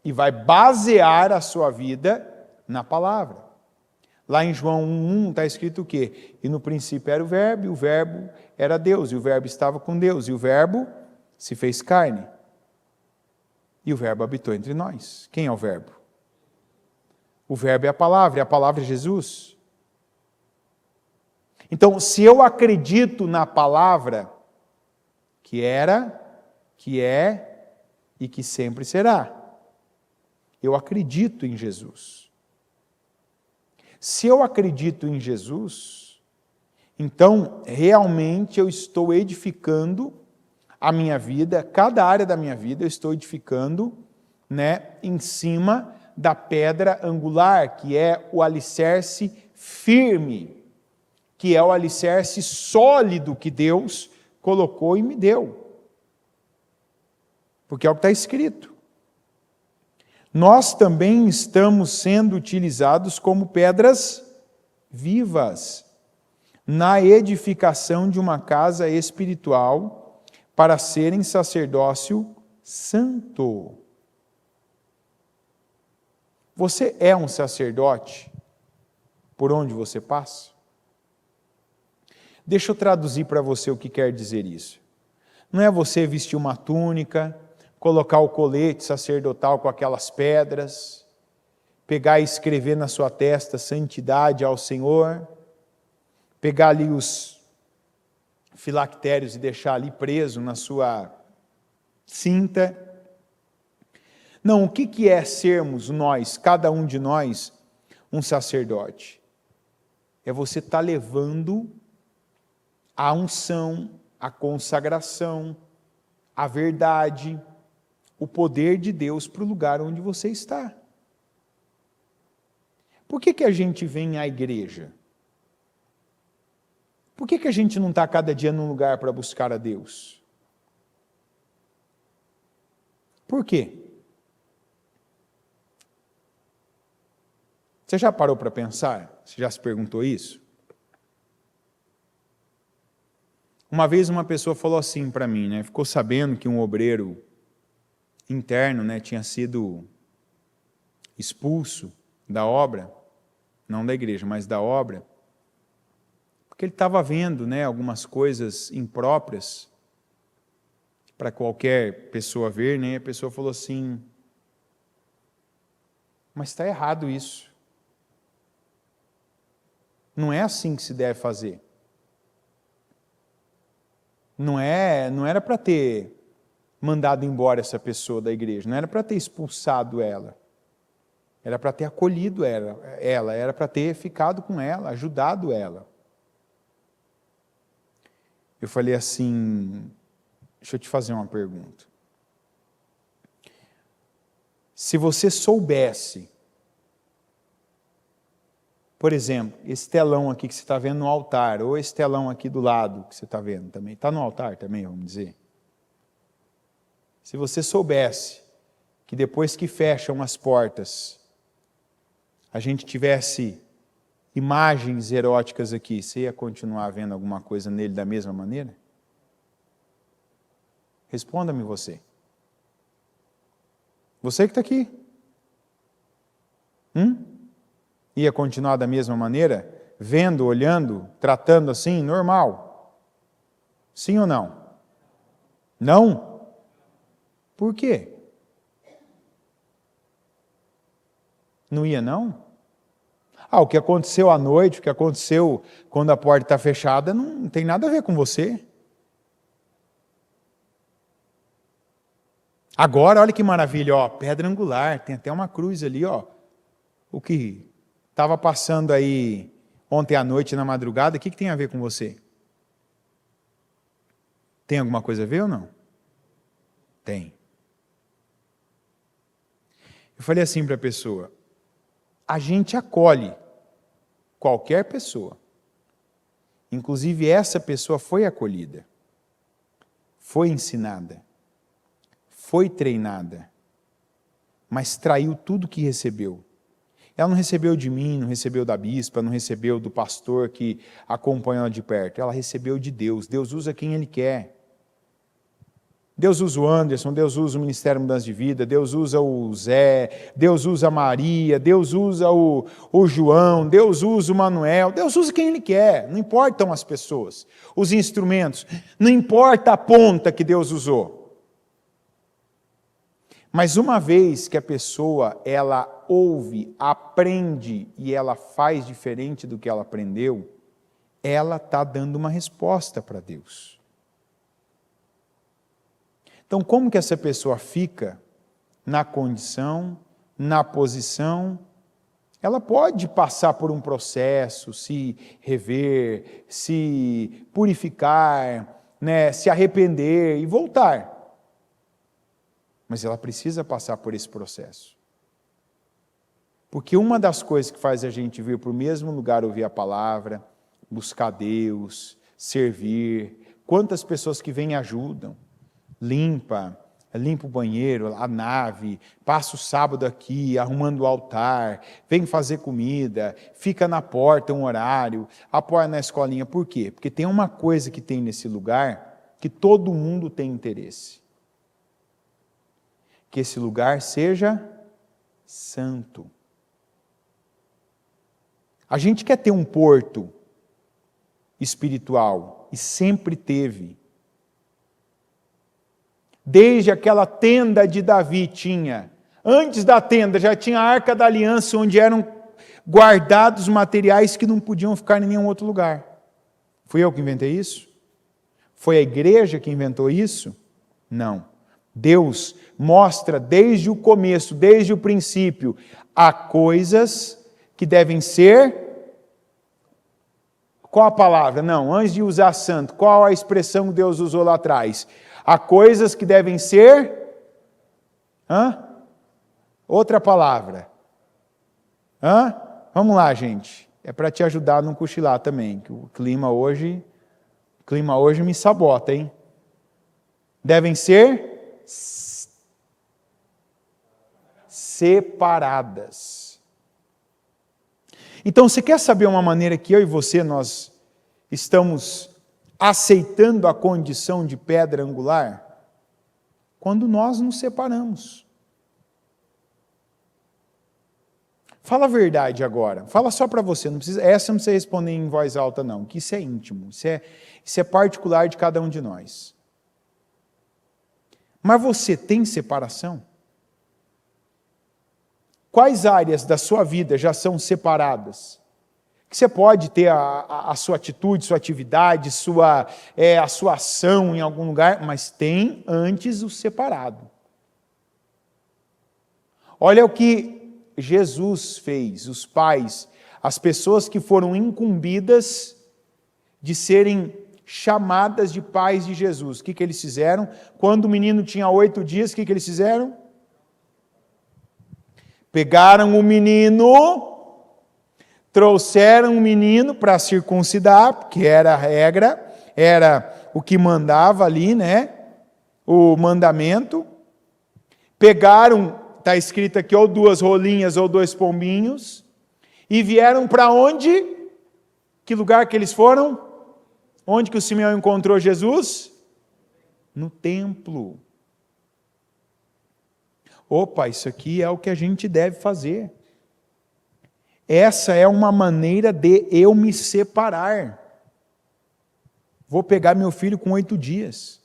e vai basear a sua vida na palavra. Lá em João 1,1 está escrito o quê? E no princípio era o Verbo era Deus, e o Verbo estava com Deus, e o Verbo se fez carne. E o Verbo habitou entre nós. Quem é o Verbo? O Verbo é a palavra é Jesus. Então, se eu acredito na palavra, que era, que é e que sempre será, eu acredito em Jesus. Se eu acredito em Jesus, então realmente eu estou edificando a minha vida, cada área da minha vida eu estou edificando, em cima da pedra angular, que é o alicerce firme, que é o alicerce sólido que Deus colocou e me deu. Porque é o que está escrito. Nós também estamos sendo utilizados como pedras vivas na edificação de uma casa espiritual para serem sacerdócio santo. Você é um sacerdote por onde você passa? Deixa eu traduzir para você o que quer dizer isso. Não é você vestir uma túnica, colocar o colete sacerdotal com aquelas pedras, pegar e escrever na sua testa santidade ao Senhor, pegar ali os filactérios e deixar ali preso na sua cinta. Não, o que é sermos nós, cada um de nós, um sacerdote? É você estar levando a unção, a consagração, a verdade, o poder de Deus para o lugar onde você está. Por que a gente vem à igreja? Por que a gente não está cada dia num lugar para buscar a Deus? Por quê? Você já parou para pensar? Você já se perguntou isso? Uma vez uma pessoa falou assim para mim, ficou sabendo que um obreiro interno, tinha sido expulso da obra, não da igreja, mas da obra, porque ele estava vendo, algumas coisas impróprias para qualquer pessoa ver, e a pessoa falou assim, mas está errado isso. Não é assim que se deve fazer. Não era para ter mandado embora essa pessoa da igreja, não era para ter expulsado ela, era para ter acolhido ela, era para ter ficado com ela, ajudado ela. Eu falei assim, deixa eu te fazer uma pergunta. Se você soubesse, por exemplo, esse telão aqui que você está vendo no altar, ou esse telão aqui do lado que você está vendo também, está no altar também, vamos dizer. Se você soubesse que depois que fecham as portas, a gente tivesse imagens eróticas aqui, você ia continuar vendo alguma coisa nele da mesma maneira? Responda-me você. Você que está aqui. Ia continuar da mesma maneira? Vendo, olhando, tratando assim, normal? Sim ou não? Não? Por quê? Não ia não? O que aconteceu à noite, o que aconteceu quando a porta está fechada, não tem nada a ver com você. Agora, olha que maravilha, pedra angular, tem até uma cruz ali, o que estava passando aí ontem à noite, na madrugada, o que tem a ver com você? Tem alguma coisa a ver ou não? Tem. Eu falei assim para a pessoa, a gente acolhe qualquer pessoa. Inclusive essa pessoa foi acolhida, foi ensinada, foi treinada, mas traiu tudo que recebeu. Ela não recebeu de mim, não recebeu da bispa, não recebeu do pastor que acompanha ela de perto. Ela recebeu de Deus. Deus usa quem Ele quer. Deus usa o Anderson, Deus usa o Ministério Mudança de Vida, Deus usa o Zé, Deus usa a Maria, Deus usa o João, Deus usa o Manuel, Deus usa quem Ele quer, não importam as pessoas, os instrumentos, não importa a ponta que Deus usou. Mas uma vez que a pessoa, ela ouve, aprende e ela faz diferente do que ela aprendeu, ela está dando uma resposta para Deus. Então, como que essa pessoa fica na condição, na posição? Ela pode passar por um processo, se rever, se purificar, né, se arrepender e voltar. Mas ela precisa passar por esse processo. Porque uma das coisas que faz a gente vir para o mesmo lugar ouvir a palavra, buscar Deus, servir, quantas pessoas que vêm e ajudam, limpa o banheiro, a nave, passa o sábado aqui, arrumando o altar, vem fazer comida, fica na porta um horário, apoia na escolinha. Por quê? Porque tem uma coisa que tem nesse lugar que todo mundo tem interesse. Que esse lugar seja santo. A gente quer ter um porto espiritual, e sempre teve. Desde aquela tenda de Davi tinha. Antes da tenda já tinha a Arca da Aliança, onde eram guardados materiais que não podiam ficar em nenhum outro lugar. Fui eu que inventei isso? Foi a igreja que inventou isso? Não. Deus mostra desde o começo, desde o princípio, há coisas que devem ser... Qual a palavra? Não, antes de usar santo, qual a expressão que Deus usou lá atrás? Há coisas que devem ser... Outra palavra. Vamos lá, gente. É para te ajudar a não cochilar também, que o clima hoje me sabota, hein? Devem ser separadas. Então, você quer saber uma maneira que eu e você, nós estamos aceitando a condição de pedra angular? Quando nós nos separamos. Fala a verdade agora, fala só para você, essa não precisa responder em voz alta não, que isso é íntimo, isso é particular de cada um de nós. Mas você tem separação? Quais áreas da sua vida já são separadas? Que você pode ter a sua atitude, sua atividade, a sua ação em algum lugar, mas tem antes o separado. Olha o que Jesus fez, os pais, as pessoas que foram incumbidas de serem chamadas de pais de Jesus. O que eles fizeram? Quando o menino tinha 8 dias, o que eles fizeram? Pegaram o menino, trouxeram o menino para circuncidar, porque era a regra, era o que mandava ali, né? O mandamento. Pegaram, está escrito aqui, ou 2 rolinhas ou 2 pombinhos, e vieram para onde? Que lugar que eles foram? Onde que o Simeão encontrou Jesus? No templo. Opa, isso aqui é o que a gente deve fazer. Essa é uma maneira de eu me separar. Vou pegar meu filho com 8 dias.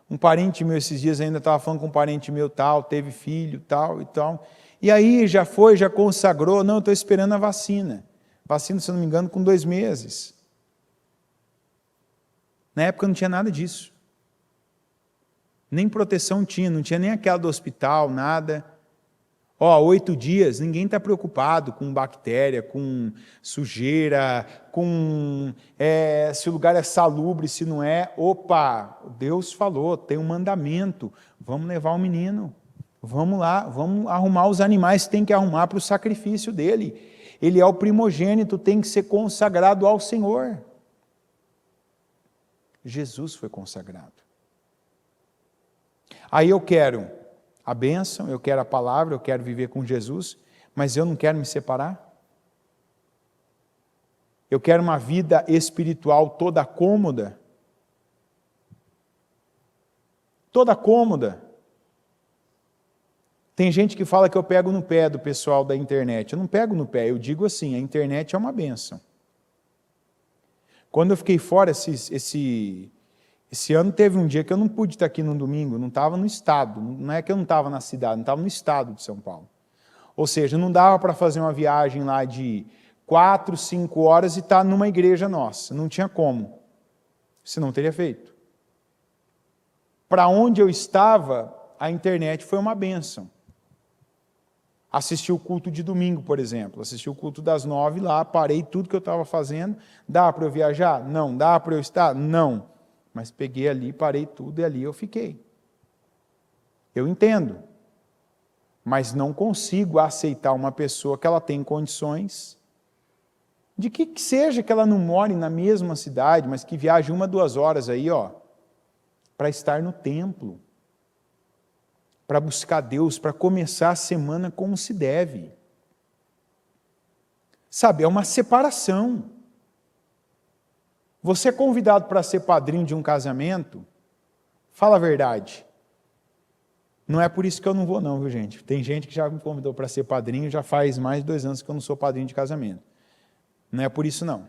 Um parente meu esses dias ainda estava falando com um parente meu tal, teve filho tal e tal. E aí já consagrou, não, estou esperando a vacina. Vacina, se não me engano, com 2 meses. Na época não tinha nada disso. Nem proteção tinha, não tinha nem aquela do hospital, nada. 8 dias, ninguém está preocupado com bactéria, com sujeira, com se o lugar é salubre, se não é. Opa, Deus falou, tem um mandamento, vamos levar o menino, vamos lá, vamos arrumar os animais que tem que arrumar para o sacrifício dele. Ele é o primogênito, tem que ser consagrado ao Senhor. Jesus foi consagrado. Aí eu quero a bênção, eu quero a palavra, eu quero viver com Jesus, mas eu não quero me separar. Eu quero uma vida espiritual toda cômoda. Toda cômoda. Tem gente que fala que eu pego no pé do pessoal da internet. Eu não pego no pé, eu digo assim, a internet é uma bênção. Quando eu fiquei fora esse ano, teve um dia que eu não pude estar aqui no domingo, não estava no estado, não é que eu não estava na cidade, não estava no estado de São Paulo. Ou seja, não dava para fazer uma viagem lá de 4, 5 horas e estar numa igreja nossa, não tinha como, senão teria feito. Para onde eu estava, a internet foi uma bênção. Assisti o culto de domingo, por exemplo, assisti o culto das 9 lá, parei tudo que eu estava fazendo, dá para eu viajar? Não. Dá para eu estar? Não. Mas peguei ali, parei tudo e ali eu fiquei. Eu entendo, mas não consigo aceitar uma pessoa que ela tem condições, de que seja que ela não more na mesma cidade, mas que viaje 1, 2 horas aí, para estar no templo, para buscar Deus, para começar a semana como se deve. Sabe, é uma separação. Você é convidado para ser padrinho de um casamento, fala a verdade. Não é por isso que eu não vou não, viu gente? Tem gente que já me convidou para ser padrinho, já faz mais de 2 anos que eu não sou padrinho de casamento. Não é por isso não.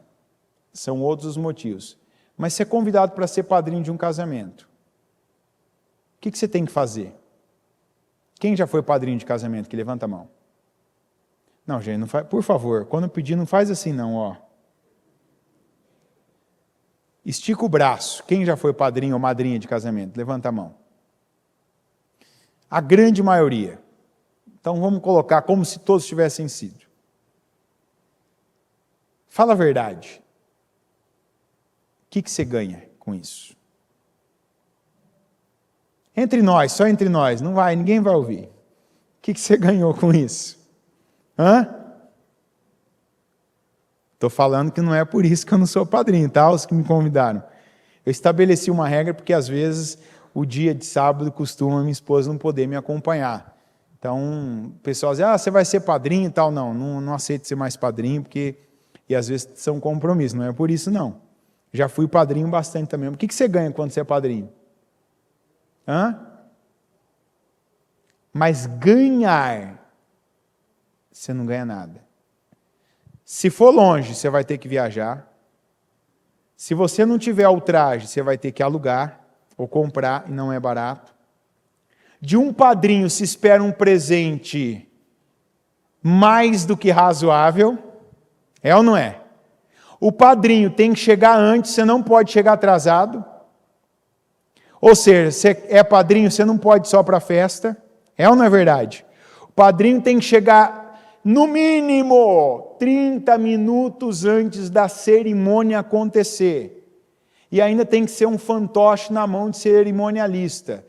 São outros os motivos. Mas você é convidado para ser padrinho de um casamento. O que você tem que fazer? Quem já foi padrinho de casamento? Que levanta a mão. Não, gente, não faz, por favor, quando eu pedir, não faz assim não, Estica o braço. Quem já foi padrinho ou madrinha de casamento? Levanta a mão. A grande maioria. Então vamos colocar como se todos tivessem sido. Fala a verdade. O que você ganha com isso? Entre nós, só entre nós, não vai, ninguém vai ouvir. O que você ganhou com isso? Estou falando que não é por isso que eu não sou padrinho, tá? Os que me convidaram. Eu estabeleci uma regra porque às vezes o dia de sábado costuma minha esposa não poder me acompanhar. Então, o pessoal diz, você vai ser padrinho e tal. Não aceito ser mais padrinho, porque e às vezes são compromissos, não é por isso não. Já fui padrinho bastante também. O que você ganha quando você é padrinho? Mas ganhar, você não ganha nada. Se for longe, você vai ter que viajar. Se você não tiver o traje, você vai ter que alugar ou comprar, e não é barato. De um padrinho se espera um presente mais do que razoável. É ou não é? O padrinho tem que chegar antes, você não pode chegar atrasado. Ou seja, você é padrinho, você não pode ir só para a festa. É ou não é verdade? O padrinho tem que chegar, no mínimo, 30 minutos antes da cerimônia acontecer. E ainda tem que ser um fantoche na mão de cerimonialista.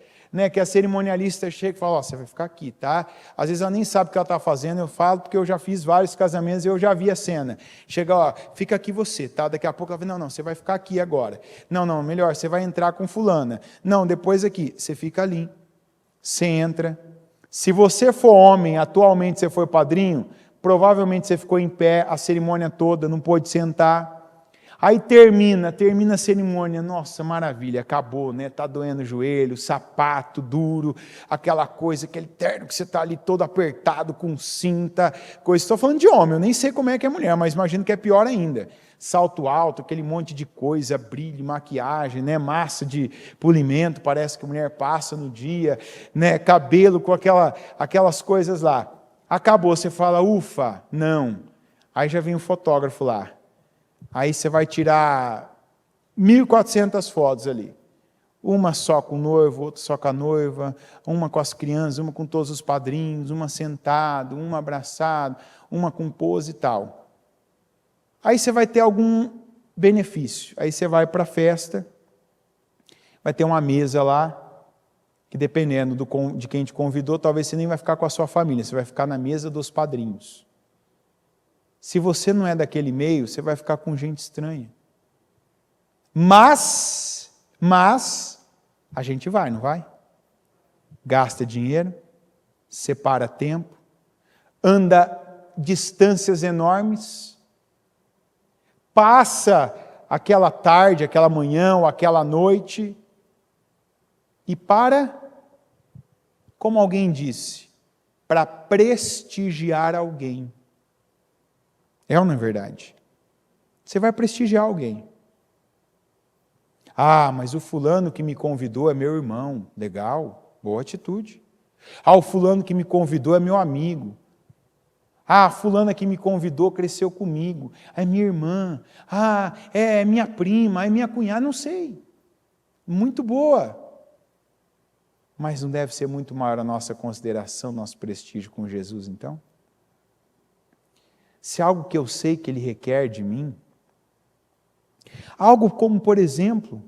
Que a cerimonialista chega e fala, você vai ficar aqui, tá? Às vezes ela nem sabe o que ela está fazendo, eu falo porque eu já fiz vários casamentos e eu já vi a cena. Chega, fica aqui você, tá? Daqui a pouco ela fala, não, você vai ficar aqui agora. Não, melhor, você vai entrar com fulana. Não, depois aqui, você fica ali. Você entra. Se você for homem, atualmente você foi padrinho, provavelmente você ficou em pé a cerimônia toda, não pôde sentar. Aí termina a cerimônia, nossa, maravilha, acabou, tá doendo o joelho, sapato duro, aquela coisa, aquele terno que você está ali todo apertado, com cinta, coisa. Estou falando de homem, eu nem sei como é que é mulher, mas imagino que é pior ainda. Salto alto, aquele monte de coisa, brilho, maquiagem, massa de polimento, parece que a mulher passa no dia, cabelo com aquelas coisas lá. Acabou, você fala, ufa, não. Aí já vem o fotógrafo lá. Aí você vai tirar 1.400 fotos ali. Uma só com o noivo, outra só com a noiva, uma com as crianças, uma com todos os padrinhos, uma sentado, uma abraçado, uma com pose e tal. Aí você vai ter algum benefício. Aí você vai para a festa, vai ter uma mesa lá, que dependendo de quem te convidou, talvez você nem vai ficar com a sua família, você vai ficar na mesa dos padrinhos. Se você não é daquele meio, você vai ficar com gente estranha. Mas, a gente vai, não vai? Gasta dinheiro, separa tempo, anda distâncias enormes, passa aquela tarde, aquela manhã ou aquela noite, e como alguém disse, para prestigiar alguém. É ou não é verdade? Você vai prestigiar alguém. Ah, mas o fulano que me convidou é meu irmão. Legal, boa atitude. Ah, o fulano que me convidou é meu amigo. Ah, a fulana que me convidou cresceu comigo. É minha irmã. Ah, é minha prima, é minha cunhada, não sei. Muito boa. Mas não deve ser muito maior a nossa consideração, nosso prestígio com Jesus, então? Se algo que eu sei que Ele requer de mim, algo como, por exemplo,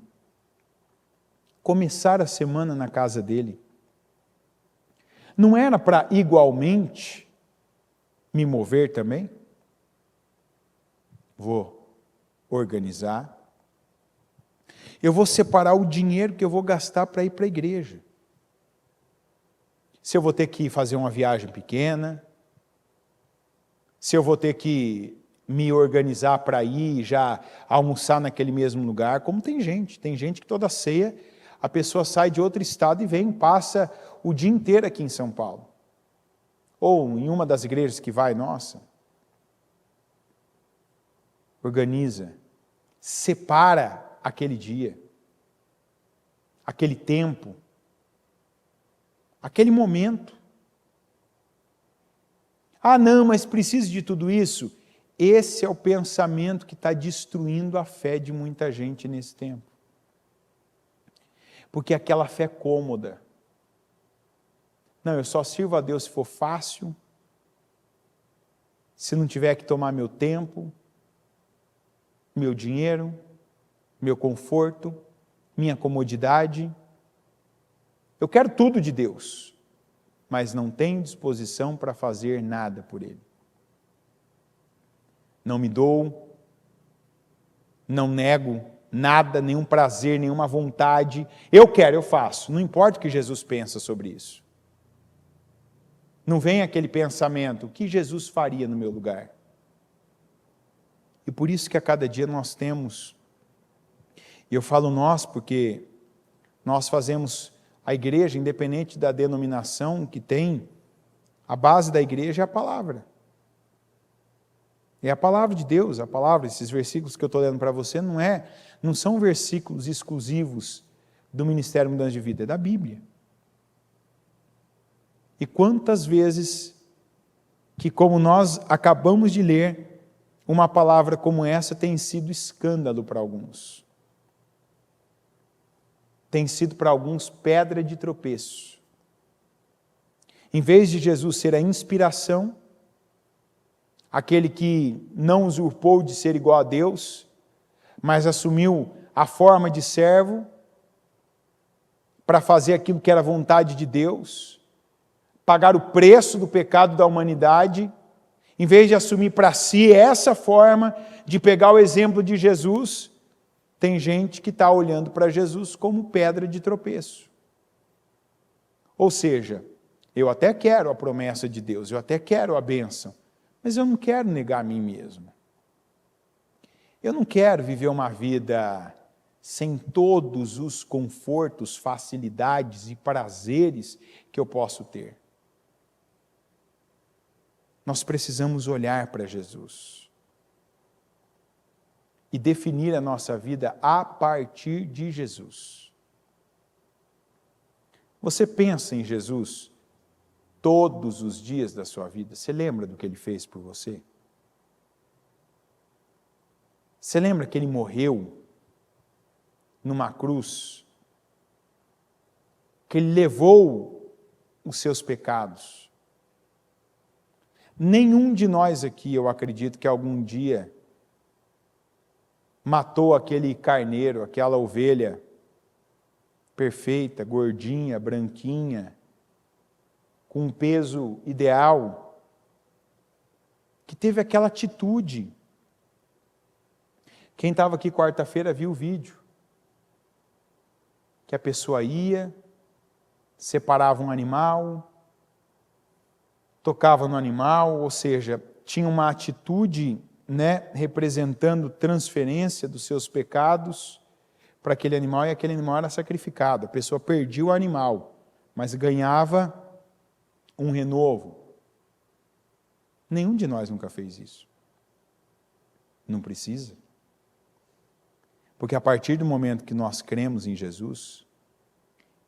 começar a semana na casa dEle, não era para igualmente me mover também? Vou organizar, eu vou separar o dinheiro que eu vou gastar para ir para a igreja. Se eu vou ter que fazer uma viagem pequena, se eu vou ter que me organizar para ir já almoçar naquele mesmo lugar, como tem gente que toda ceia a pessoa sai de outro estado e vem, passa o dia inteiro aqui em São Paulo. Ou em uma das igrejas que vai, nossa. Organiza, separa aquele dia, aquele tempo, aquele momento. Ah, não, mas preciso de tudo isso. Esse é o pensamento que está destruindo a fé de muita gente nesse tempo. Porque aquela fé cômoda. Não, eu só sirvo a Deus se for fácil, se não tiver que tomar meu tempo, meu dinheiro, meu conforto, minha comodidade. Eu quero tudo de Deus, mas não tenho disposição para fazer nada por Ele. Não me dou, não nego nada, nenhum prazer, nenhuma vontade. Eu quero, eu faço. Não importa o que Jesus pensa sobre isso. Não vem aquele pensamento, o que Jesus faria no meu lugar? E por isso que a cada dia nós temos, e eu falo nós porque nós fazemos a igreja, independente da denominação que tem, a base da igreja é a palavra. É a palavra de Deus, a palavra, esses versículos que eu estou lendo para você não são versículos exclusivos do Ministério Mudança de Vida, é da Bíblia. E quantas vezes que, como nós acabamos de ler, uma palavra como essa tem sido escândalo para alguns. Tem sido para alguns pedra de tropeço. Em vez de Jesus ser a inspiração, aquele que não usurpou de ser igual a Deus, mas assumiu a forma de servo para fazer aquilo que era vontade de Deus, pagar o preço do pecado da humanidade, em vez de assumir para si essa forma de pegar o exemplo de Jesus, tem gente que está olhando para Jesus como pedra de tropeço. Ou seja, eu até quero a promessa de Deus, eu até quero a bênção, mas eu não quero negar a mim mesmo. Eu não quero viver uma vida sem todos os confortos, facilidades e prazeres que eu posso ter. Nós precisamos olhar para Jesus e definir a nossa vida a partir de Jesus. Você pensa em Jesus todos os dias da sua vida? Você lembra do que Ele fez por você? Você lembra que Ele morreu numa cruz que Ele levou os seus pecados. Nenhum de nós aqui, eu acredito, que algum dia matou aquele carneiro, aquela ovelha perfeita, gordinha, branquinha, com um peso ideal, que teve aquela atitude. Quem estava aqui quarta-feira viu o vídeo, que a pessoa ia, separava um animal, tocava no animal, ou seja, tinha uma atitude, representando transferência dos seus pecados para aquele animal, e aquele animal era sacrificado. A pessoa perdia o animal, mas ganhava um renovo. Nenhum de nós nunca fez isso. Não precisa. Porque a partir do momento que nós cremos em Jesus,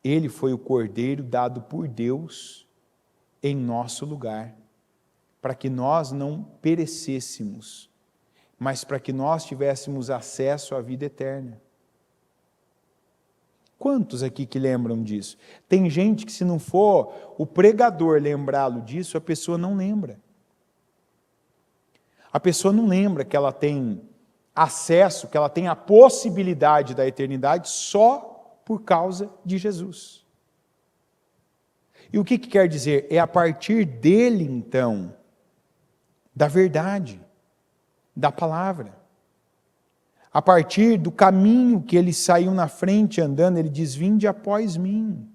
Ele foi o Cordeiro dado por Deus em nosso lugar, para que nós não perecêssemos, mas para que nós tivéssemos acesso à vida eterna. Quantos aqui que lembram disso? Tem gente que, se não for o pregador lembrá-lo disso, a pessoa não lembra. A pessoa não lembra que ela tem acesso, que ela tem a possibilidade da eternidade só por causa de Jesus. E o que quer dizer? É a partir dele, então, da verdade, da palavra. A partir do caminho que ele saiu na frente andando, ele diz: vinde após mim.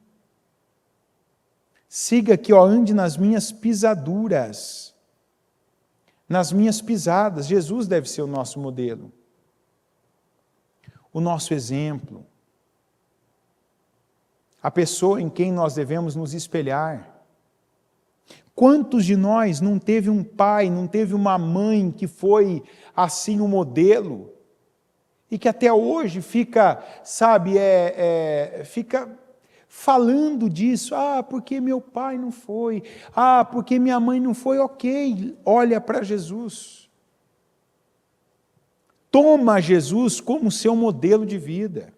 Siga aqui, ande nas minhas pisaduras, nas minhas pisadas. Jesus deve ser o nosso modelo, o nosso exemplo, a pessoa em quem nós devemos nos espelhar. Quantos de nós não teve um pai, não teve uma mãe que foi assim um modelo, e que até hoje fica, fica falando disso? Porque meu pai não foi, porque minha mãe não foi. Ok, olha para Jesus. Toma Jesus como seu modelo de vida.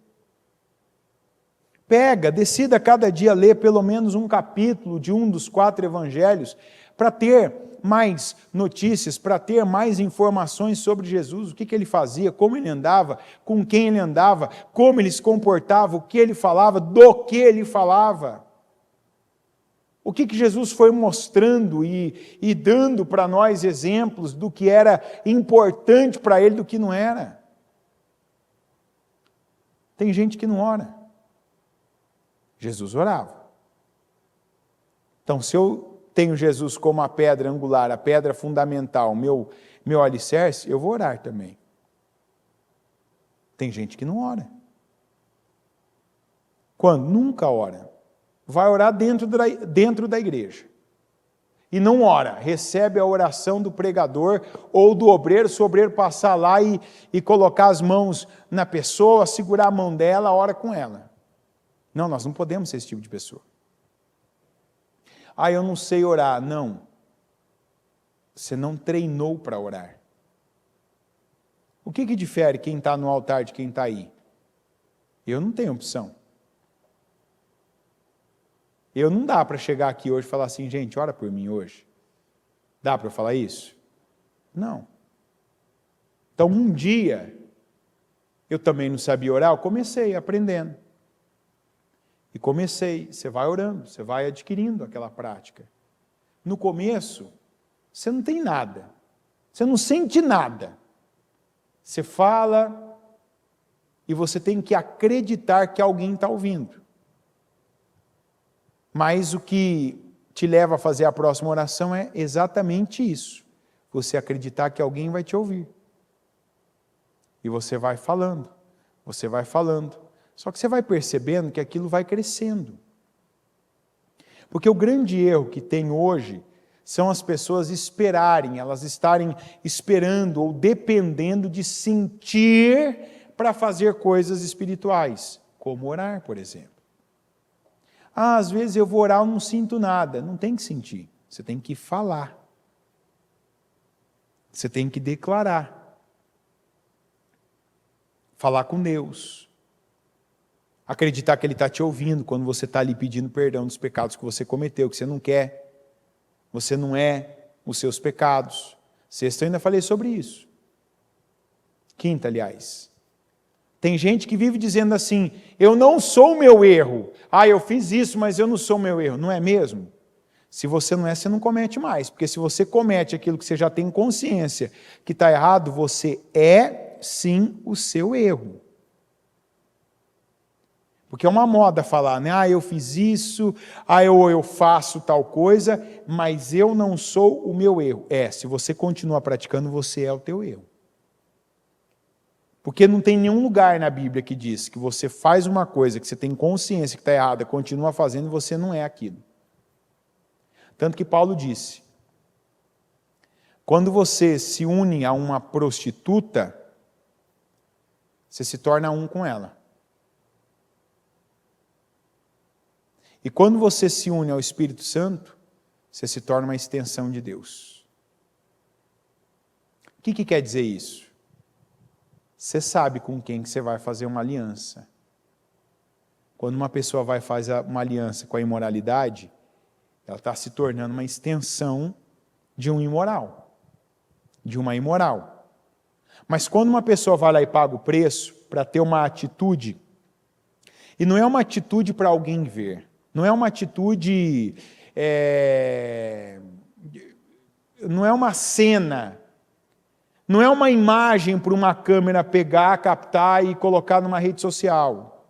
Decida cada dia ler pelo menos um capítulo de um dos 4 evangelhos, para ter mais notícias, para ter mais informações sobre Jesus, o que ele fazia, como ele andava, com quem ele andava, como ele se comportava, o que ele falava, do que ele falava. O que Jesus foi mostrando e dando para nós exemplos do que era importante para ele, do que não era. Tem gente que não ora. Jesus orava. Então, se eu tenho Jesus como a pedra angular, a pedra fundamental, meu alicerce, eu vou orar também. Tem gente que não ora. Quando? Nunca ora. Vai orar dentro da igreja. E não ora, recebe a oração do pregador ou do obreiro, se o obreiro passar lá e colocar as mãos na pessoa, segurar a mão dela, ora com ela. Não, nós não podemos ser esse tipo de pessoa. Eu não sei orar. Não. Você não treinou para orar. O que difere quem está no altar de quem está aí? Eu não tenho opção. Não dá para chegar aqui hoje e falar assim: gente, ora por mim hoje. Dá para eu falar isso? Não. Então, um dia, eu também não sabia orar, eu comecei aprendendo. Você vai orando, você vai adquirindo aquela prática. No começo, você não tem nada, você não sente nada. Você fala e você tem que acreditar que alguém está ouvindo. Mas o que te leva a fazer a próxima oração é exatamente isso. Você acreditar que alguém vai te ouvir. E você vai falando, você vai falando. Só que você vai percebendo que aquilo vai crescendo. Porque o grande erro que tem hoje são as pessoas elas estarem esperando ou dependendo de sentir para fazer coisas espirituais, como orar, por exemplo. Às vezes eu vou orar, eu não sinto nada. Não tem que sentir, você tem que falar. Você tem que declarar. Falar com Deus. Acreditar que Ele está te ouvindo quando você está ali pedindo perdão dos pecados que você cometeu, que você não quer. Você não é os seus pecados. Sexta, eu ainda falei sobre isso. Quinta, aliás. Tem gente que vive dizendo assim, eu não sou o meu erro. Ah, eu fiz isso, mas eu não sou o meu erro. Não é mesmo? Se você não é, você não comete mais. Porque se você comete aquilo que você já tem consciência que está errado, você é sim o seu erro. Porque é uma moda falar, né? Ah, eu fiz isso, eu faço tal coisa, mas eu não sou o meu erro. Se você continua praticando, você é o teu erro. Porque não tem nenhum lugar na Bíblia que diz que você faz uma coisa que você tem consciência que está errada, continua fazendo e você não é aquilo. Tanto que Paulo disse, quando você se une a uma prostituta, você se torna um com ela. E quando você se une ao Espírito Santo, você se torna uma extensão de Deus. O que quer dizer isso? Você sabe com quem que você vai fazer uma aliança. Quando uma pessoa vai fazer uma aliança com a imoralidade, ela está se tornando uma extensão de um imoral, de uma imoral. Mas quando uma pessoa vai lá e paga o preço para ter uma atitude, e não é uma atitude para alguém ver, não é uma atitude, não é uma cena, não é uma imagem para uma câmera pegar, captar e colocar numa rede social.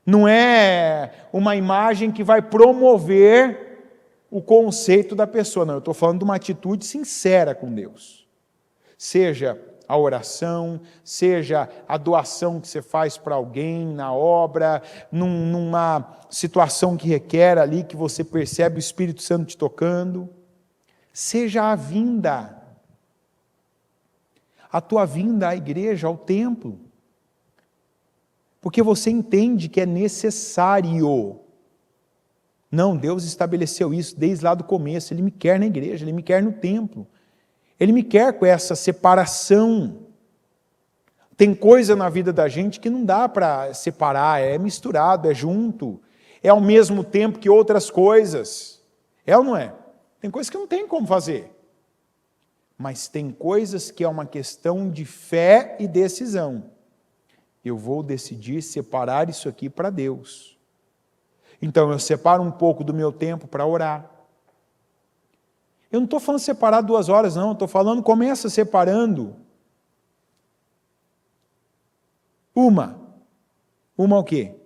Não é uma imagem que vai promover o conceito da pessoa. Não, eu estou falando de uma atitude sincera com Deus. Seja a oração, seja a doação que você faz para alguém na obra, numa situação que requer ali, que você percebe o Espírito Santo te tocando. Seja a vinda. A tua vinda à igreja, ao templo. Porque você entende que é necessário. Não, Deus estabeleceu isso desde lá do começo. Ele me quer na igreja, Ele me quer no templo. Ele me quer com essa separação. Tem coisa na vida da gente que não dá para separar, é misturado, é junto. É ao mesmo tempo que outras coisas. É ou não é? Tem coisas que não tem como fazer. Mas tem coisas que é uma questão de fé e decisão. Eu vou decidir separar isso aqui para Deus. Então eu separo um pouco do meu tempo para orar. Eu não estou falando separar 2 horas, não. Estou falando, começa separando. Uma o quê?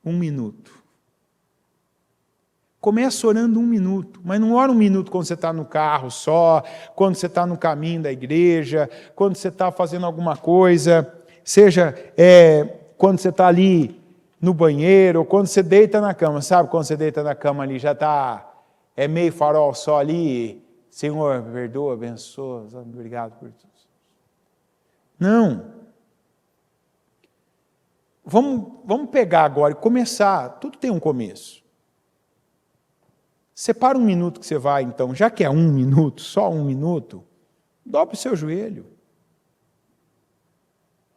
1 minuto. Começa orando 1 minuto, mas não ora 1 minuto quando você está no carro só, quando você está no caminho da igreja, quando você está fazendo alguma coisa, seja quando você está ali no banheiro, ou quando você deita na cama, sabe? Quando você deita na cama ali, já está, meio farol só ali, Senhor, perdoa, abençoa, obrigado por tudo. Não. Vamos pegar agora e começar, tudo tem um começo. Separa 1 minuto que você vai, então, já que é 1 minuto, só 1 minuto, dobra o seu joelho.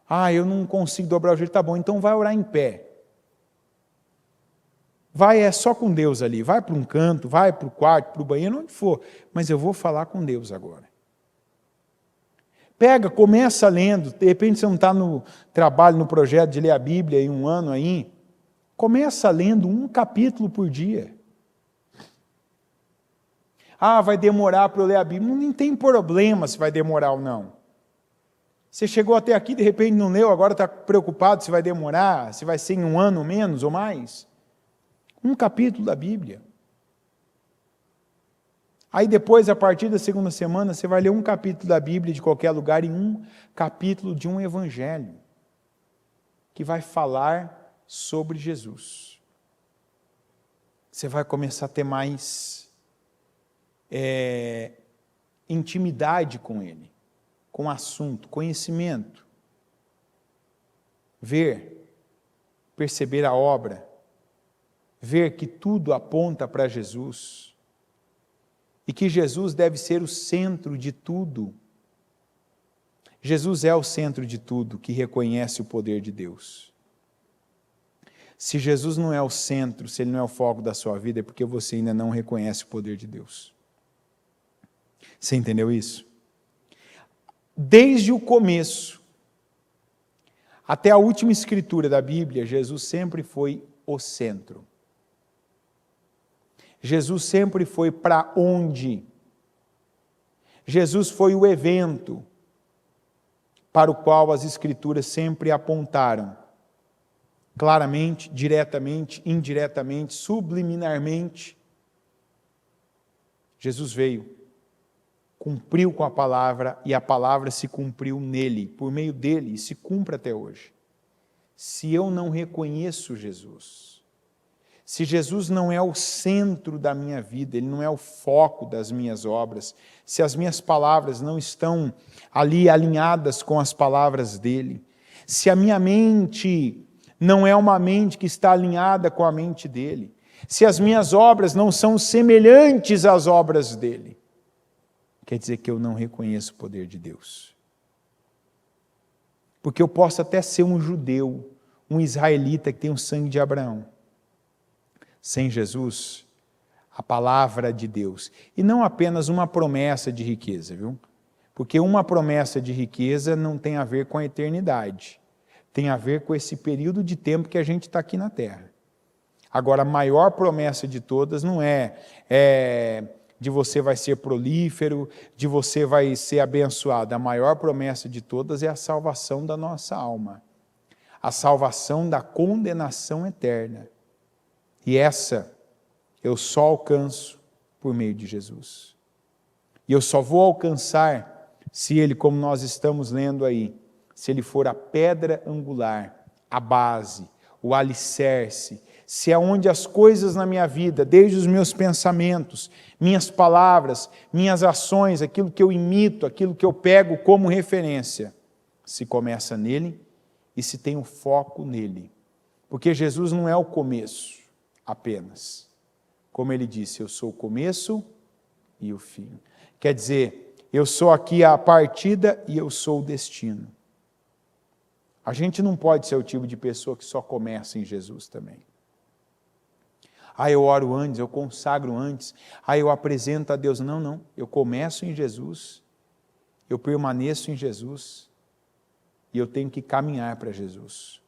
Ah, eu não consigo dobrar o joelho, tá bom, então vai orar em pé. Vai só com Deus ali, vai para um canto, vai para o quarto, para o banheiro, onde for, mas eu vou falar com Deus agora. Pega, começa lendo, de repente você não está no trabalho, no projeto de ler a Bíblia em 1 ano aí, começa lendo 1 capítulo por dia. Ah, vai demorar para eu ler a Bíblia. Não tem problema se vai demorar ou não. Você chegou até aqui, de repente não leu, agora está preocupado se vai demorar, se vai ser em 1 ano menos ou mais. 1 capítulo da Bíblia. Aí depois, a partir da 2ª semana, você vai ler 1 capítulo da Bíblia de qualquer lugar e 1 capítulo de um evangelho que vai falar sobre Jesus. Você vai começar a ter mais intimidade com Ele, com o assunto, conhecimento. Ver, perceber a obra, ver que tudo aponta para Jesus e que Jesus deve ser o centro de tudo. Jesus é o centro de tudo que reconhece o poder de Deus. Se Jesus não é o centro, se Ele não é o foco da sua vida, é porque você ainda não reconhece o poder de Deus. Você entendeu isso? Desde o começo até a última escritura da Bíblia, Jesus sempre foi o centro. Jesus sempre foi para onde? Jesus foi o evento para o qual as escrituras sempre apontaram. Claramente, diretamente, indiretamente, subliminarmente. Jesus veio, cumpriu com a palavra e a palavra se cumpriu nele, por meio dele, e se cumpre até hoje. Se eu não reconheço Jesus, se Jesus não é o centro da minha vida, Ele não é o foco das minhas obras, se as minhas palavras não estão ali alinhadas com as palavras dEle, se a minha mente não é uma mente que está alinhada com a mente dEle, se as minhas obras não são semelhantes às obras dEle, quer dizer que eu não reconheço o poder de Deus. Porque eu posso até ser um judeu, um israelita que tem o sangue de Abraão. Sem Jesus, a palavra de Deus. E não apenas uma promessa de riqueza, viu? Porque uma promessa de riqueza não tem a ver com a eternidade. Tem a ver com esse período de tempo que a gente está aqui na Terra. Agora, a maior promessa de todas não é de você vai ser prolífero, de você vai ser abençoado. A maior promessa de todas é a salvação da nossa alma. A salvação da condenação eterna. E essa eu só alcanço por meio de Jesus. E eu só vou alcançar se Ele, como nós estamos lendo aí, se Ele for a pedra angular, a base, o alicerce, se é onde as coisas na minha vida, desde os meus pensamentos, minhas palavras, minhas ações, aquilo que eu imito, aquilo que eu pego como referência, se começa nele e se tem o foco nele. Porque Jesus não é o começo apenas. Como ele disse, eu sou o começo e o fim. Quer dizer, eu sou aqui a partida e eu sou o destino. A gente não pode ser o tipo de pessoa que só começa em Jesus também. Eu oro antes, eu consagro antes, eu apresento a Deus. Não, não, eu começo em Jesus, eu permaneço em Jesus e eu tenho que caminhar para Jesus.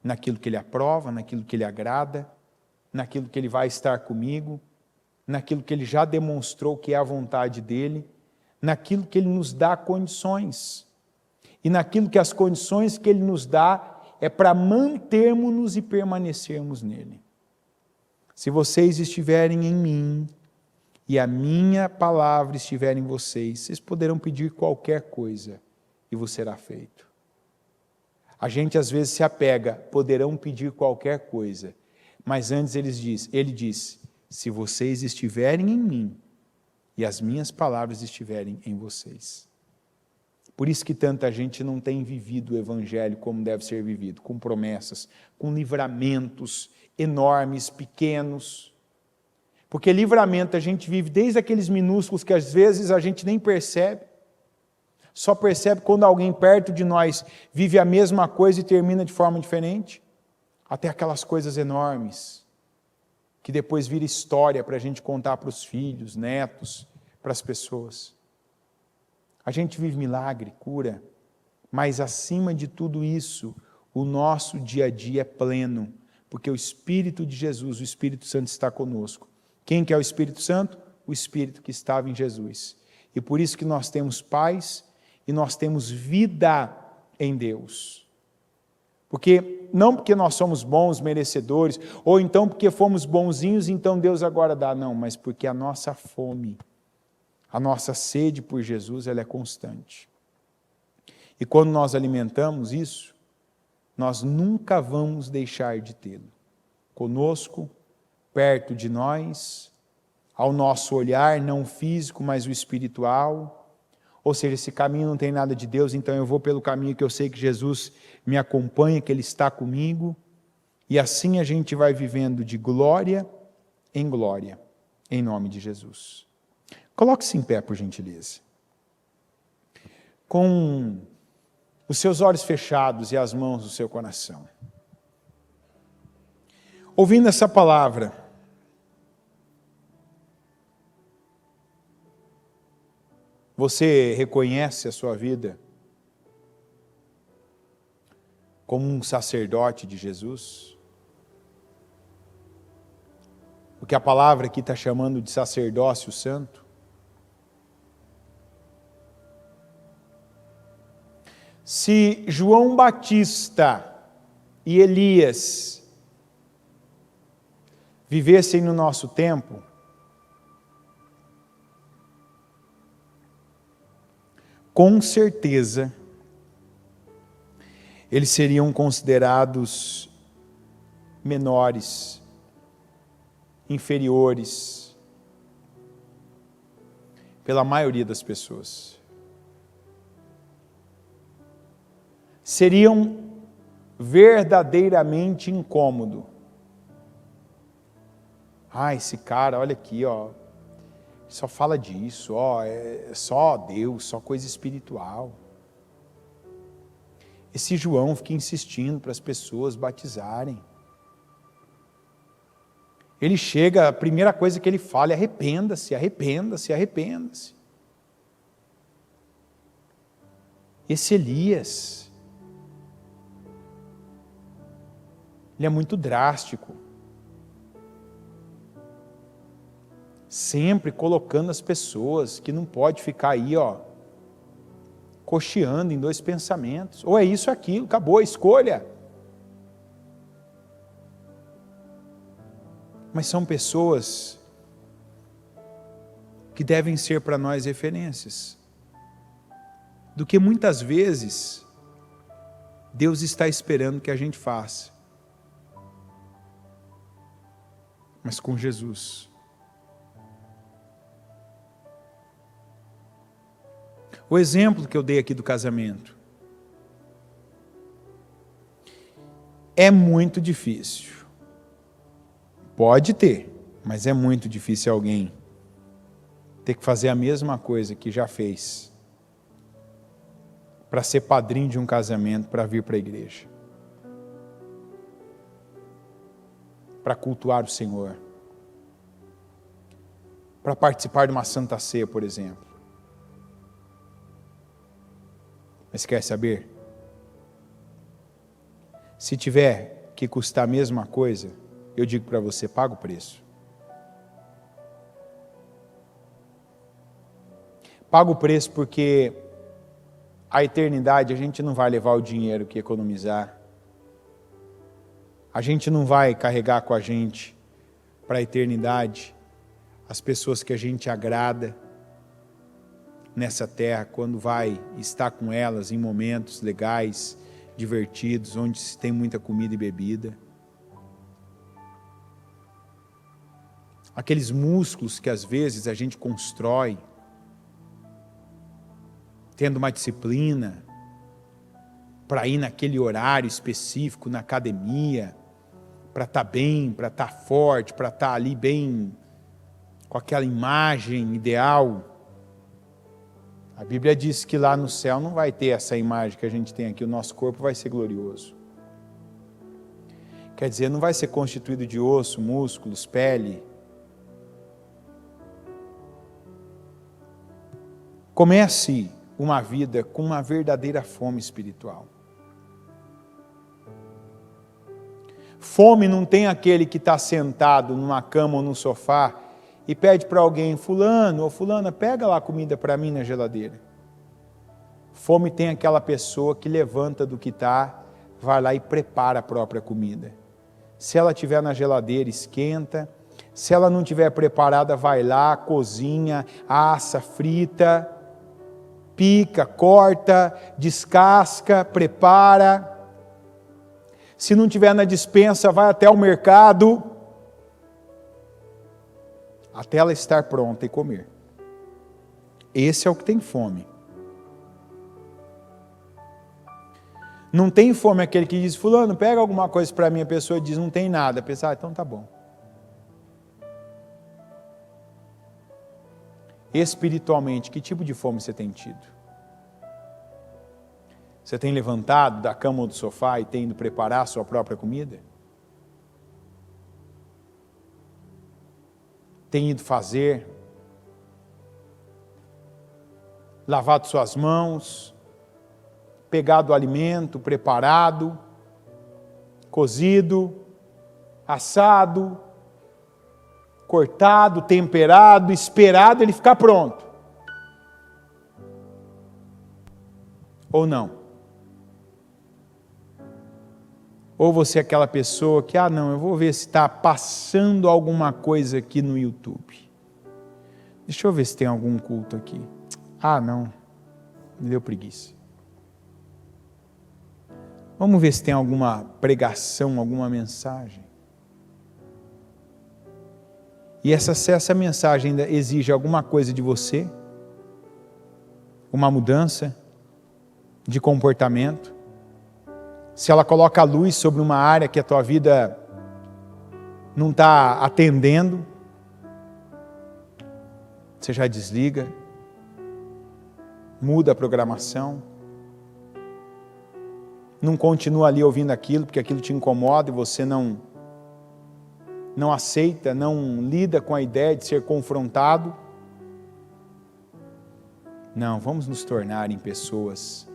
Naquilo que Ele aprova, naquilo que Ele agrada, naquilo que Ele vai estar comigo, naquilo que Ele já demonstrou que é a vontade dEle, naquilo que Ele nos dá condições. E naquilo que as condições que Ele nos dá é para mantermos-nos e permanecermos nele. Se vocês estiverem em mim e a minha palavra estiver em vocês, vocês poderão pedir qualquer coisa e vos será feito. A gente às vezes se apega, poderão pedir qualquer coisa, mas antes ele diz, se vocês estiverem em mim e as minhas palavras estiverem em vocês. Por isso que tanta gente não tem vivido o evangelho como deve ser vivido, com promessas, com livramentos enormes, pequenos. Porque livramento a gente vive desde aqueles minúsculos que às vezes a gente nem percebe. Só percebe quando alguém perto de nós vive a mesma coisa e termina de forma diferente. Até aquelas coisas enormes, que depois vira história para a gente contar para os filhos, netos, para as pessoas. A gente vive milagre, cura, mas acima de tudo isso, o nosso dia a dia é pleno, porque o Espírito de Jesus, o Espírito Santo está conosco. Quem que é o Espírito Santo? O Espírito que estava em Jesus. E por isso que nós temos paz e nós temos vida em Deus. Não porque nós somos bons, merecedores, ou então porque fomos bonzinhos, então Deus agora dá. Não, mas porque a nossa fome, a nossa sede por Jesus, ela é constante. E quando nós alimentamos isso, nós nunca vamos deixar de tê-lo. Conosco, perto de nós, ao nosso olhar, não físico, mas o espiritual. Ou seja, esse caminho não tem nada de Deus, então eu vou pelo caminho que eu sei que Jesus me acompanha, que Ele está comigo. E assim a gente vai vivendo de glória em glória, em nome de Jesus. Coloque-se em pé, por gentileza. com os seus olhos fechados e as mãos no seu coração. Ouvindo essa palavra, você reconhece a sua vida como um sacerdote de Jesus? O que a palavra aqui está chamando de sacerdócio santo? Se João Batista e Elias vivessem no nosso tempo, com certeza eles seriam considerados menores, inferiores, pela maioria das pessoas. Seriam verdadeiramente incômodos. Esse cara, olha aqui, só fala disso, é só Deus, só coisa espiritual. Esse João fica insistindo para as pessoas batizarem. Ele chega, a primeira coisa que ele fala é arrependa-se, arrependa-se, arrependa-se. Esse Elias, ele é muito drástico. Sempre colocando as pessoas que não pode ficar aí, cocheando em dois pensamentos. Ou é isso ou aquilo, acabou a escolha. Mas são pessoas que devem ser para nós referências. Do que muitas vezes Deus está esperando que a gente faça. Mas com Jesus. O exemplo que eu dei aqui do casamento. É muito difícil. Pode ter, mas é muito difícil alguém ter que fazer a mesma coisa que já fez para ser padrinho de um casamento, para vir para a igreja. Para cultuar o Senhor. Para participar de uma Santa Ceia, por exemplo. Mas quer saber? Se tiver que custar a mesma coisa, eu digo para você, paga o preço. Paga o preço porque a eternidade a gente não vai levar o dinheiro que economizar. A gente não vai carregar com a gente para a eternidade as pessoas que a gente agrada nessa terra, quando vai estar com elas em momentos legais, divertidos, onde se tem muita comida e bebida. Aqueles músculos que às vezes a gente constrói, tendo uma disciplina, para ir naquele horário específico na academia, para estar bem, para estar forte, para estar ali bem, com aquela imagem ideal. A Bíblia diz que lá no céu não vai ter essa imagem que a gente tem aqui, o nosso corpo vai ser glorioso. Quer dizer, não vai ser constituído de osso, músculos, pele. Comece uma vida com uma verdadeira fome espiritual. Fome não tem aquele que está sentado numa cama ou no sofá e pede para alguém, fulano ou fulana, pega lá a comida para mim na geladeira. Fome tem aquela pessoa que levanta do que está, vai lá e prepara a própria comida. Se ela estiver na geladeira, esquenta. Se ela não estiver preparada, vai lá, cozinha, assa, frita, pica, corta, descasca, prepara. Se não tiver na despensa, vai até o mercado, até ela estar pronta e comer. Esse é o que tem fome. Não tem fome aquele que diz, fulano, pega alguma coisa para mim, a pessoa diz, não tem nada. A pessoa, então tá bom. Espiritualmente, que tipo de fome você tem tido? Você tem levantado da cama ou do sofá e tem ido preparar a sua própria comida? Tem ido fazer? Lavado suas mãos? Pegado o alimento, preparado, cozido, assado, cortado, temperado, esperado ele ficar pronto? Ou não? Ou você é aquela pessoa que, não, eu vou ver se está passando alguma coisa aqui no YouTube. Deixa eu ver se tem algum culto aqui. Não, me deu preguiça. Vamos ver se tem alguma pregação, alguma mensagem. E se essa mensagem ainda exige alguma coisa de você, uma mudança de comportamento, se ela coloca a luz sobre uma área que a tua vida não está atendendo, você já desliga, muda a programação, não continua ali ouvindo aquilo, porque aquilo te incomoda e você não aceita, não lida com a ideia de ser confrontado. Não, vamos nos tornar em pessoas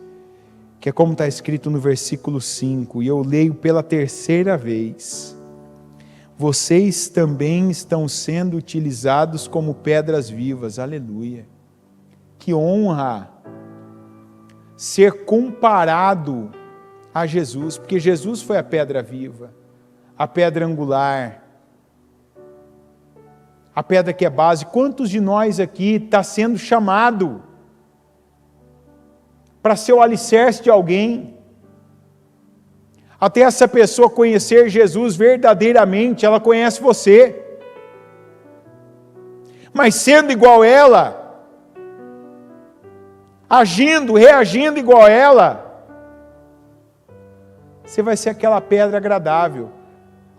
que é como está escrito no versículo 5, e eu leio pela terceira vez: vocês também estão sendo utilizados como pedras vivas. Aleluia! Que honra ser comparado a Jesus, porque Jesus foi a pedra viva, a pedra angular, a pedra que é base. Quantos de nós aqui está sendo chamado para ser o alicerce de alguém, até essa pessoa conhecer Jesus verdadeiramente? Ela conhece você, mas sendo igual a ela, agindo, reagindo igual a ela, você vai ser aquela pedra agradável.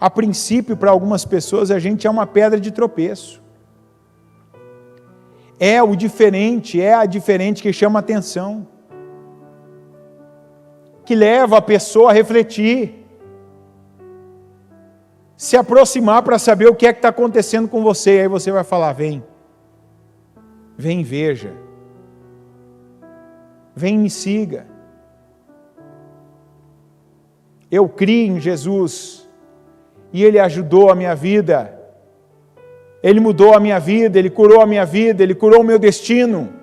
A princípio, para algumas pessoas, a gente é uma pedra de tropeço, é o diferente, é a diferente que chama atenção, que leva a pessoa a refletir, se aproximar para saber o que é que está acontecendo com você. E aí você vai falar: vem, veja, vem, me siga. Eu criei em Jesus, e Ele ajudou a minha vida, Ele mudou a minha vida, Ele curou a minha vida, Ele curou o meu destino.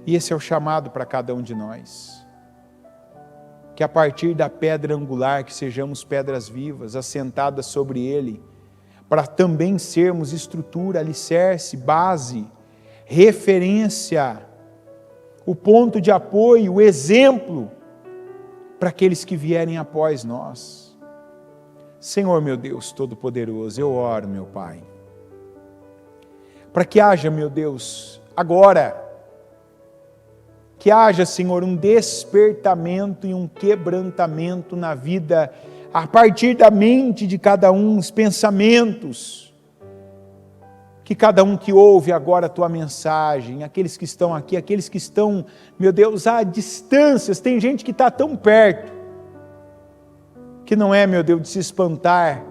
E esse é o chamado para cada um de nós, que a partir da pedra angular, que sejamos pedras vivas, assentadas sobre Ele, para também sermos estrutura, alicerce, base, referência, o ponto de apoio, o exemplo, para aqueles que vierem após nós. Senhor meu Deus Todo-Poderoso, eu oro, meu Pai, para que haja, meu Deus, agora, que haja, Senhor, um despertamento e um quebrantamento na vida, a partir da mente de cada um, os pensamentos, que cada um que ouve agora a Tua mensagem, aqueles que estão aqui, aqueles que estão, meu Deus, a distâncias, tem gente que está tão perto, que não é, meu Deus, de se espantar,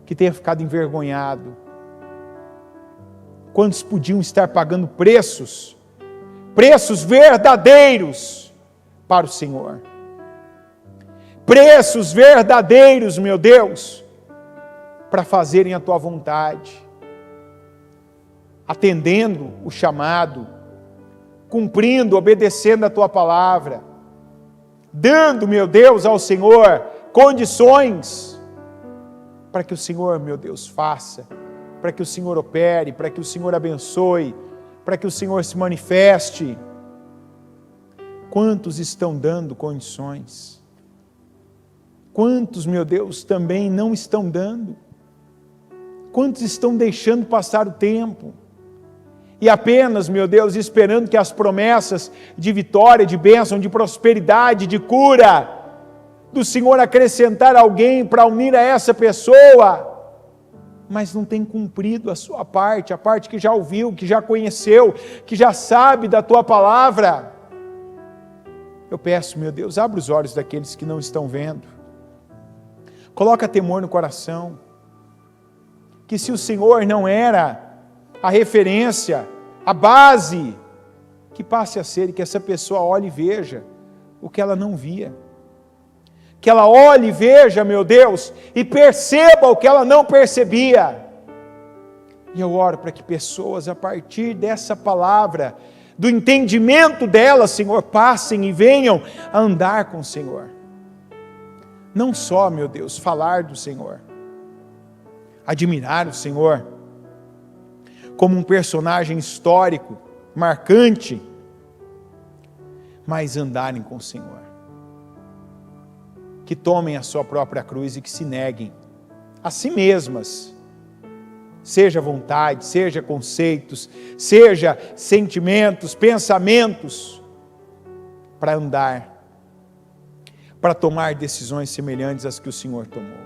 que tenha ficado envergonhado. Quantos podiam estar pagando preços verdadeiros para o Senhor, preços verdadeiros, meu Deus, para fazerem a Tua vontade, atendendo o chamado, cumprindo, obedecendo a Tua palavra, dando, meu Deus, ao Senhor condições para que o Senhor, meu Deus, faça, para que o Senhor opere, para que o Senhor abençoe, para que o Senhor se manifeste. Quantos estão dando condições? Quantos, meu Deus, também não estão dando? Quantos estão deixando passar o tempo? E apenas, meu Deus, esperando que as promessas de vitória, de bênção, de prosperidade, de cura, do Senhor acrescentar alguém para unir a essa pessoa, mas não tem cumprido a sua parte, a parte que já ouviu, que já conheceu, que já sabe da Tua palavra. Eu peço, meu Deus, abra os olhos daqueles que não estão vendo. Coloca temor no coração. Que se o Senhor não era a referência, a base, que passe a ser, e que essa pessoa olhe e veja o que ela não via. Que ela olhe e veja, meu Deus, e perceba o que ela não percebia. E eu oro para que pessoas, a partir dessa palavra, do entendimento dela, Senhor, passem e venham a andar com o Senhor. Não só, meu Deus, falar do Senhor, admirar o Senhor, como um personagem histórico, marcante, mas andarem com o Senhor. Que tomem a sua própria cruz e que se neguem a si mesmas, seja vontade, seja conceitos, seja sentimentos, pensamentos, para andar, para tomar decisões semelhantes às que o Senhor tomou,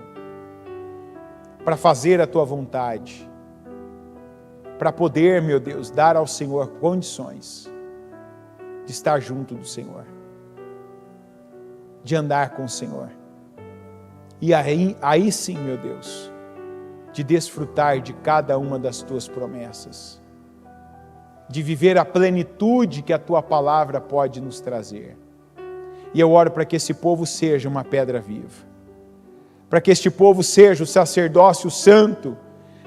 para fazer a tua vontade, para poder, meu Deus, dar ao Senhor condições de estar junto do Senhor, de andar com o Senhor, e aí sim, meu Deus, de desfrutar de cada uma das tuas promessas, de viver a plenitude que a tua palavra pode nos trazer. E eu oro para que esse povo seja uma pedra viva, para que este povo seja o sacerdócio santo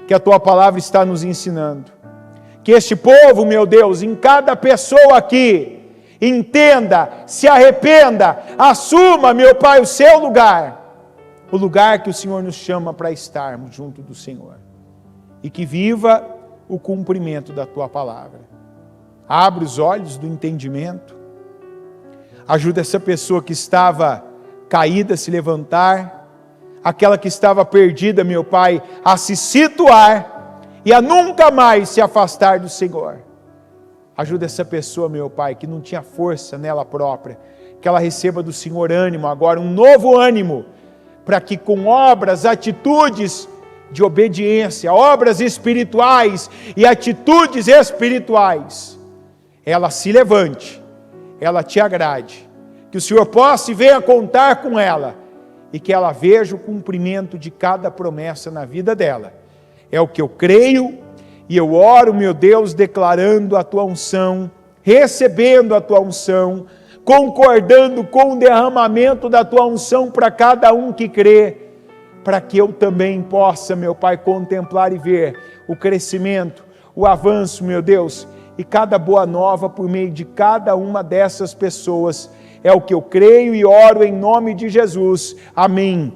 que a tua palavra está nos ensinando. Que este povo, meu Deus, em cada pessoa aqui, entenda, se arrependa, assuma, meu Pai, o seu lugar, o lugar que o Senhor nos chama para estarmos junto do Senhor, e que viva o cumprimento da tua palavra. Abre os olhos do entendimento, ajuda essa pessoa que estava caída a se levantar, aquela que estava perdida, meu Pai, a se situar e a nunca mais se afastar do Senhor. Ajuda essa pessoa, meu Pai, que não tinha força nela própria, que ela receba do Senhor ânimo, agora um novo ânimo, para que com obras, atitudes de obediência, obras espirituais e atitudes espirituais, ela se levante, ela te agrade, que o Senhor possa e venha contar com ela, e que ela veja o cumprimento de cada promessa na vida dela. É o que eu creio, e eu oro, meu Deus, declarando a tua unção, recebendo a tua unção, concordando com o derramamento da tua unção para cada um que crê, para que eu também possa, meu Pai, contemplar e ver o crescimento, o avanço, meu Deus, e cada boa nova por meio de cada uma dessas pessoas. É o que eu creio e oro em nome de Jesus. Amém.